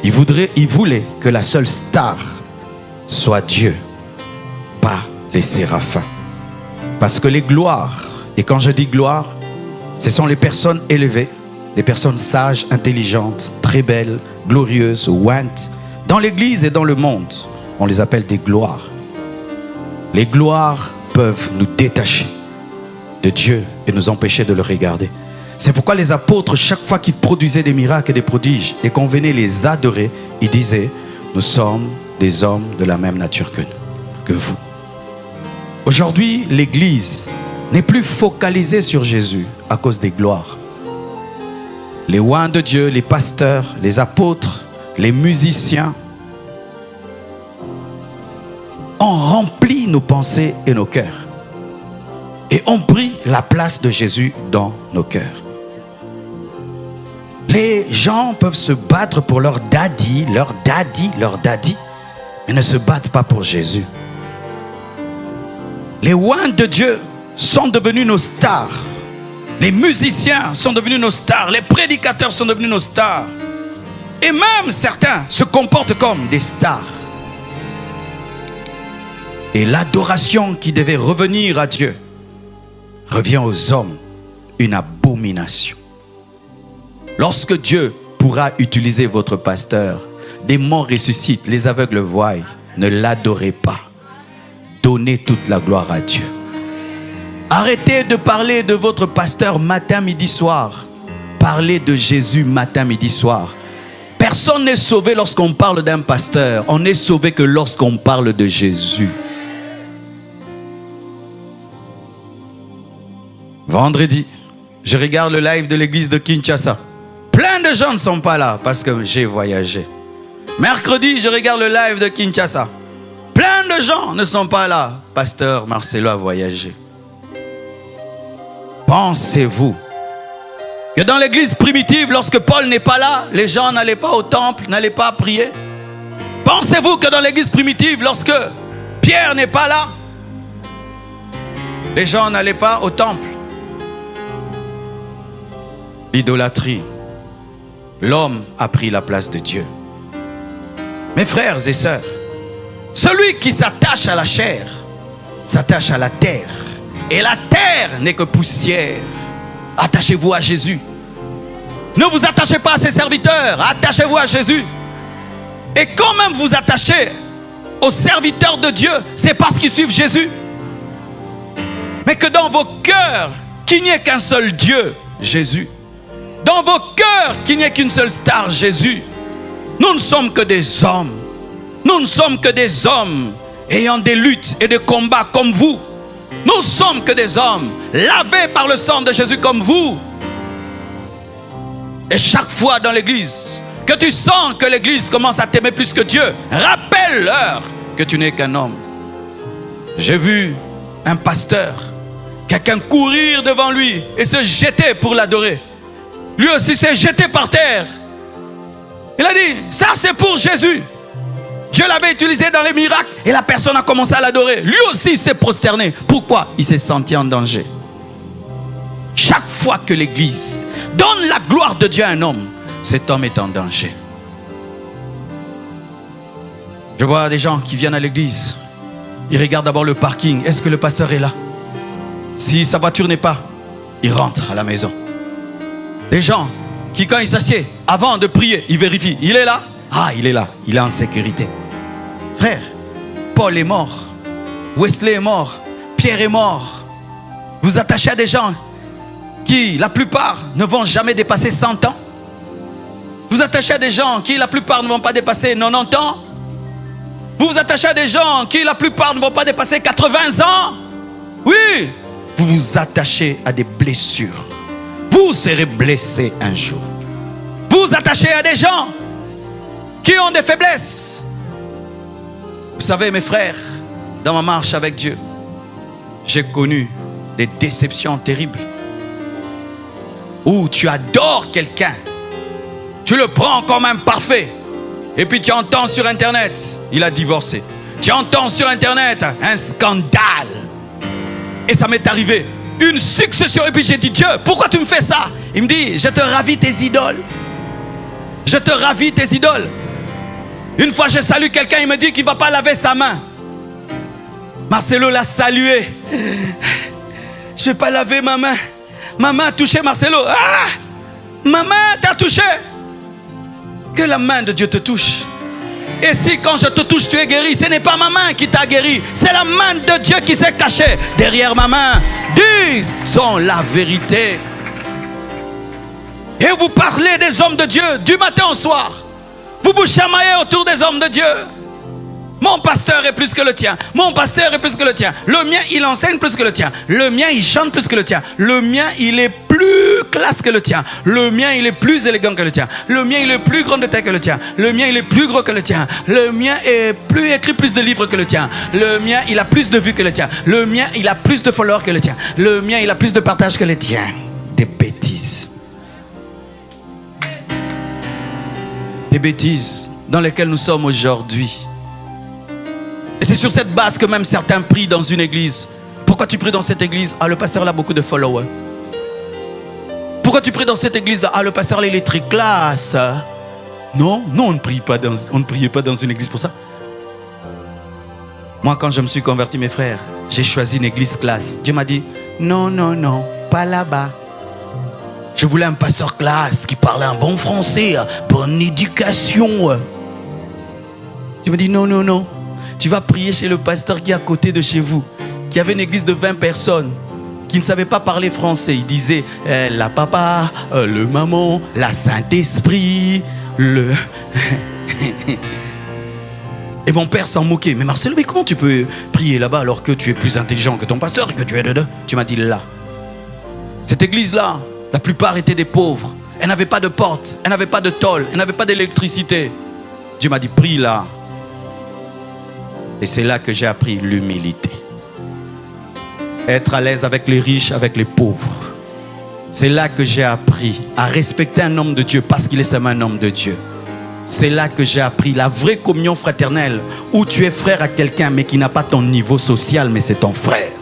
Ils voulaient que la seule star soit Dieu, pas les séraphins. Parce que les gloires, et quand je dis gloire, ce sont les personnes élevées, les personnes sages, intelligentes, très belles, glorieuses, ointes. Dans l'église et dans le monde, on les appelle des gloires. Les gloires peuvent nous détacher de Dieu et nous empêcher de le regarder. C'est pourquoi les apôtres, chaque fois qu'ils produisaient des miracles et des prodiges et qu'on venait les adorer, ils disaient: nous sommes des hommes de la même nature que vous. Aujourd'hui, l'église n'est plus focalisée sur Jésus à cause des gloires. Les oints de Dieu, les pasteurs, les apôtres, les musiciens ont rempli nos pensées et nos cœurs et ont pris la place de Jésus dans nos cœurs. Les gens peuvent se battre pour leur daddy, mais ne se battent pas pour Jésus. Les oints de Dieu sont devenus nos stars. Les musiciens sont devenus nos stars. Les prédicateurs sont devenus nos stars. Et même certains se comportent comme des stars. Et l'adoration qui devait revenir à Dieu revient aux hommes, une abomination. Lorsque Dieu pourra utiliser votre pasteur, des morts ressuscitent, les aveugles voient, ne l'adorez pas. Donnez toute la gloire à Dieu. Arrêtez de parler de votre pasteur matin, midi, soir. Parlez de Jésus matin, midi, soir. Personne n'est sauvé lorsqu'on parle d'un pasteur. On n'est sauvé que lorsqu'on parle de Jésus. Vendredi, je regarde le live de l'église de Kinshasa. Plein de gens ne sont pas là parce que j'ai voyagé. Mercredi, je regarde le live de Kinshasa. Plein de gens ne sont pas là. Pasteur Marcelo a voyagé. Pensez-vous que dans l'église primitive, lorsque Paul n'est pas là, les gens n'allaient pas au temple, n'allaient pas prier? Pensez-vous que dans l'église primitive, lorsque Pierre n'est pas là, les gens n'allaient pas au temple? L'idolâtrie. L'homme a pris la place de Dieu. Mes frères et sœurs, celui qui s'attache à la chair s'attache à la terre. Et la terre n'est que poussière. Attachez-vous à Jésus. Ne vous attachez pas à ses serviteurs. Attachez-vous à Jésus. Et quand même vous attachez aux serviteurs de Dieu, c'est parce qu'ils suivent Jésus. Mais que dans vos cœurs, qu'il n'y ait qu'un seul Dieu, Jésus. Dans vos cœurs, qu'il n'y ait qu'une seule star, Jésus. Nous ne sommes que des hommes. Nous ne sommes que des hommes ayant des luttes et des combats comme vous. Nous ne sommes que des hommes lavés par le sang de Jésus comme vous. Et chaque fois dans l'église que tu sens que l'église commence à t'aimer plus que Dieu, rappelle-leur que tu n'es qu'un homme. J'ai vu un pasteur, quelqu'un courir devant lui et se jeter pour l'adorer. Lui aussi s'est jeté par terre. Il a dit, ça c'est pour Jésus. Dieu l'avait utilisé dans les miracles et la personne a commencé à l'adorer. Lui aussi s'est prosterné. Pourquoi? Il s'est senti en danger. Chaque fois que l'église donne la gloire de Dieu à un homme, cet homme est en danger. Je vois des gens qui viennent à l'église. Ils regardent d'abord le parking. Est-ce que le pasteur est là? Si sa voiture n'est pas, il rentre à la maison. Des gens qui, quand ils s'assiedent, avant de prier, ils vérifient. Il est là? Ah, il est là. Il est en sécurité. Frère, Paul est mort. Wesley est mort. Pierre est mort. Vous attachez à des gens qui, la plupart, ne vont jamais dépasser 100 ans. Vous attachez à des gens qui, la plupart, ne vont pas dépasser 90 ans. Vous vous attachez à des gens qui, la plupart, ne vont pas dépasser 80 ans. Oui, vous vous attachez à des blessures. Vous serez blessé un jour. Vous vous attachez à des gens qui ont des faiblesses. Vous savez, mes frères, dans ma marche avec Dieu, j'ai connu des déceptions terribles. Où tu adores quelqu'un, tu le prends comme un parfait, et puis tu entends sur internet, il a divorcé. Tu entends sur internet un scandale. Et ça m'est arrivé, une succession. Et puis j'ai dit, Dieu, pourquoi tu me fais ça? Il me dit, je te ravis tes idoles. Je te ravis tes idoles. Une fois je salue quelqu'un, il me dit qu'il ne va pas laver sa main. Marcelo l'a salué. Je ne vais pas laver ma main. Ma main a touché Marcelo. Ah! Ma main t'a touché. Que la main de Dieu te touche. Et si quand je te touche tu es guéri, ce n'est pas ma main qui t'a guéri, c'est la main de Dieu qui s'est cachée derrière ma main. Disons la vérité. Et vous parlez des hommes de Dieu du matin au soir. Vous vous chamaillez autour des hommes de Dieu. Mon pasteur est plus que le tien. Mon pasteur est plus que le tien. Le mien, il enseigne plus que le tien. Le mien, il chante plus que le tien. Le mien, il est plus classe que le tien. Le mien, il est plus élégant que le tien. Le mien, il est plus grand de taille que le tien. Le mien, il est plus gros que le tien. Le mien est plus écrit plus de livres que le tien. Le mien, il a plus de vues que le tien. Le mien, il a plus de followers que le tien. Le mien, il a plus de partage que le tien. Des bêtises. Des bêtises dans lesquelles nous sommes aujourd'hui. Et c'est sur cette base que même certains prient dans une église Pourquoi tu pries dans cette église? Ah, le pasteur là a beaucoup de followers. Pourquoi tu pries dans cette église? Ah, le pasteur là, il est très classe. Non, non, on ne priait pas dans une église pour ça. Moi, quand je me suis converti, mes frères, j'ai choisi une église classe. Dieu m'a dit, non, non, non, pas là-bas. Je voulais un pasteur classe qui parlait un bon français, bonne éducation. Dieu m'a dit, non, non, non. Tu vas prier chez le pasteur qui est à côté de chez vous, qui avait une église de 20 personnes, qui ne savait pas parler français. Il disait, la papa, le maman, la Saint-Esprit, le... Et mon père s'en moquait. Mais Marcelo, mais comment tu peux prier là-bas alors que tu es plus intelligent que ton pasteur et que tu es de deux? Tu m'as dit là. Cette église-là, la plupart étaient des pauvres. Elle n'avait pas de porte, elle n'avait pas de tôle, elle n'avait pas d'électricité. Dieu m'a dit, prie là. Et c'est là que j'ai appris l'humilité. Être à l'aise avec les riches, avec les pauvres. C'est là que j'ai appris à respecter un homme de Dieu parce qu'il est seulement un homme de Dieu. C'est là que j'ai appris la vraie communion fraternelle où tu es frère à quelqu'un mais qui n'a pas ton niveau social, mais c'est ton frère.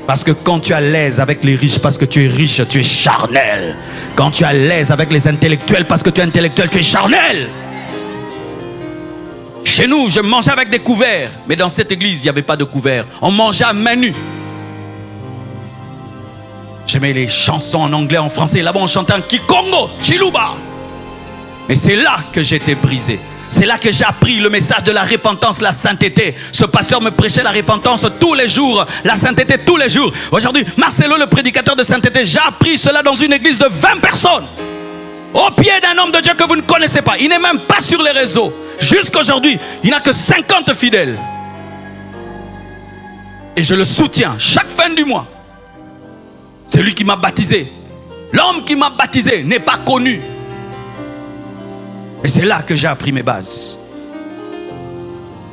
Parce que quand tu es à l'aise avec les riches parce que tu es riche, tu es charnel. Quand tu es à l'aise avec les intellectuels parce que tu es intellectuel, tu es charnel. Chez nous, je mangeais avec des couverts, mais dans cette église, il n'y avait pas de couverts. On mangeait à main nue. J'aimais les chansons en anglais, en français. Là-bas, on chantait en Kikongo, Chiluba. Mais c'est là que j'étais brisé. C'est là que j'ai appris le message de la repentance, la sainteté. Ce pasteur me prêchait la repentance tous les jours, la sainteté tous les jours. Aujourd'hui, Marcelo, le prédicateur de sainteté, j'ai appris cela dans une église de 20 personnes. Au pied d'un homme de Dieu que vous ne connaissez pas. Il n'est même pas sur les réseaux. Jusqu'aujourd'hui, il n'a que 50 fidèles. Et je le soutiens chaque fin du mois. C'est lui qui m'a baptisé. L'homme qui m'a baptisé n'est pas connu. Et c'est là que j'ai appris mes bases.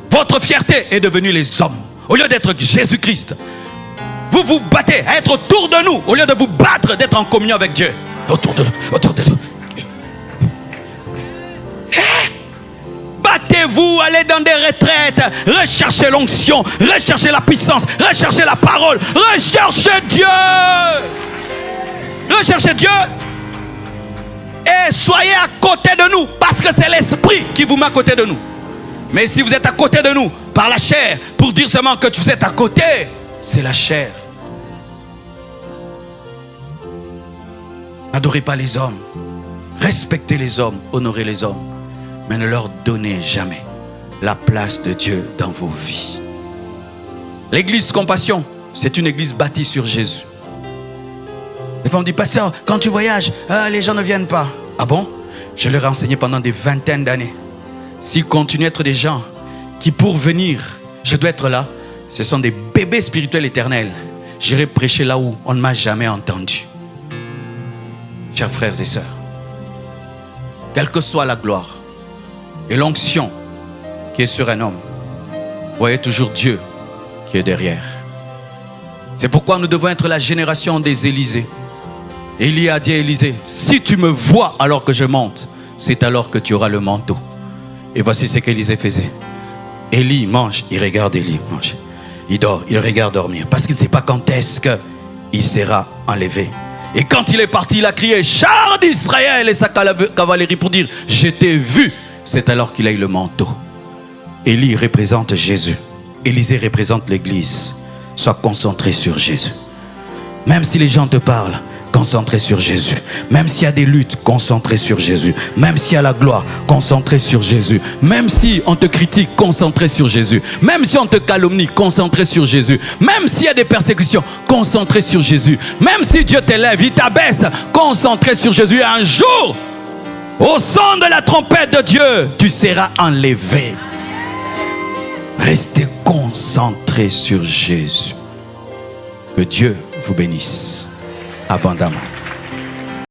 Votre fierté est devenue les hommes. Au lieu d'être Jésus-Christ, vous vous battez à être autour de nous. Au lieu de vous battre, d'être en communion avec Dieu. Autour de nous. Battez-vous, allez dans des retraites, recherchez l'onction, recherchez la puissance, recherchez la parole, recherchez Dieu. Recherchez Dieu et soyez à côté de nous parce que c'est l'esprit qui vous met à côté de nous. Mais si vous êtes à côté de nous par la chair, pour dire seulement que vous êtes à côté, c'est la chair. N'adorez pas les hommes, respectez les hommes, honorez les hommes. Mais ne leur donnez jamais la place de Dieu dans vos vies. L'église Compassion, c'est une église bâtie sur Jésus. Des fois on me dit, pasteur, quand tu voyages, les gens ne viennent pas. Ah bon? Je leur ai enseigné pendant des vingtaines d'années. S'ils continuent à être des gens qui pour venir, je dois être là, ce sont des bébés spirituels éternels. J'irai prêcher là où on ne m'a jamais entendu. Chers frères et sœurs, quelle que soit la gloire et l'onction qui est sur un homme, voyez toujours Dieu qui est derrière. C'est pourquoi nous devons être la génération des Élysées. Élie a dit à Élisée, si tu me vois alors que je monte, c'est alors que tu auras le manteau. Et voici ce qu'Élisée faisait. Élie mange, il regarde Élie mange. Il dort, il regarde dormir. Parce qu'il ne sait pas quand est-ce qu'il sera enlevé. Et quand il est parti, il a crié, char d'Israël et sa cavalerie pour dire, je t'ai vu. C'est alors qu'il a eu le manteau. Élie représente Jésus. Élisée représente l'Église. Sois concentré sur Jésus. Même si les gens te parlent, concentré sur Jésus. Même s'il y a des luttes, concentré sur Jésus. Même s'il y a la gloire, concentré sur Jésus. Même si on te critique, concentré sur Jésus. Même si on te calomnie, concentré sur Jésus. Même s'il y a des persécutions, concentré sur Jésus. Même si Dieu t'élève, il t'abaisse, concentré sur Jésus. Et un jour, au son de la trompette de Dieu, tu seras enlevé. Restez concentrés sur Jésus. Que Dieu vous bénisse abondamment.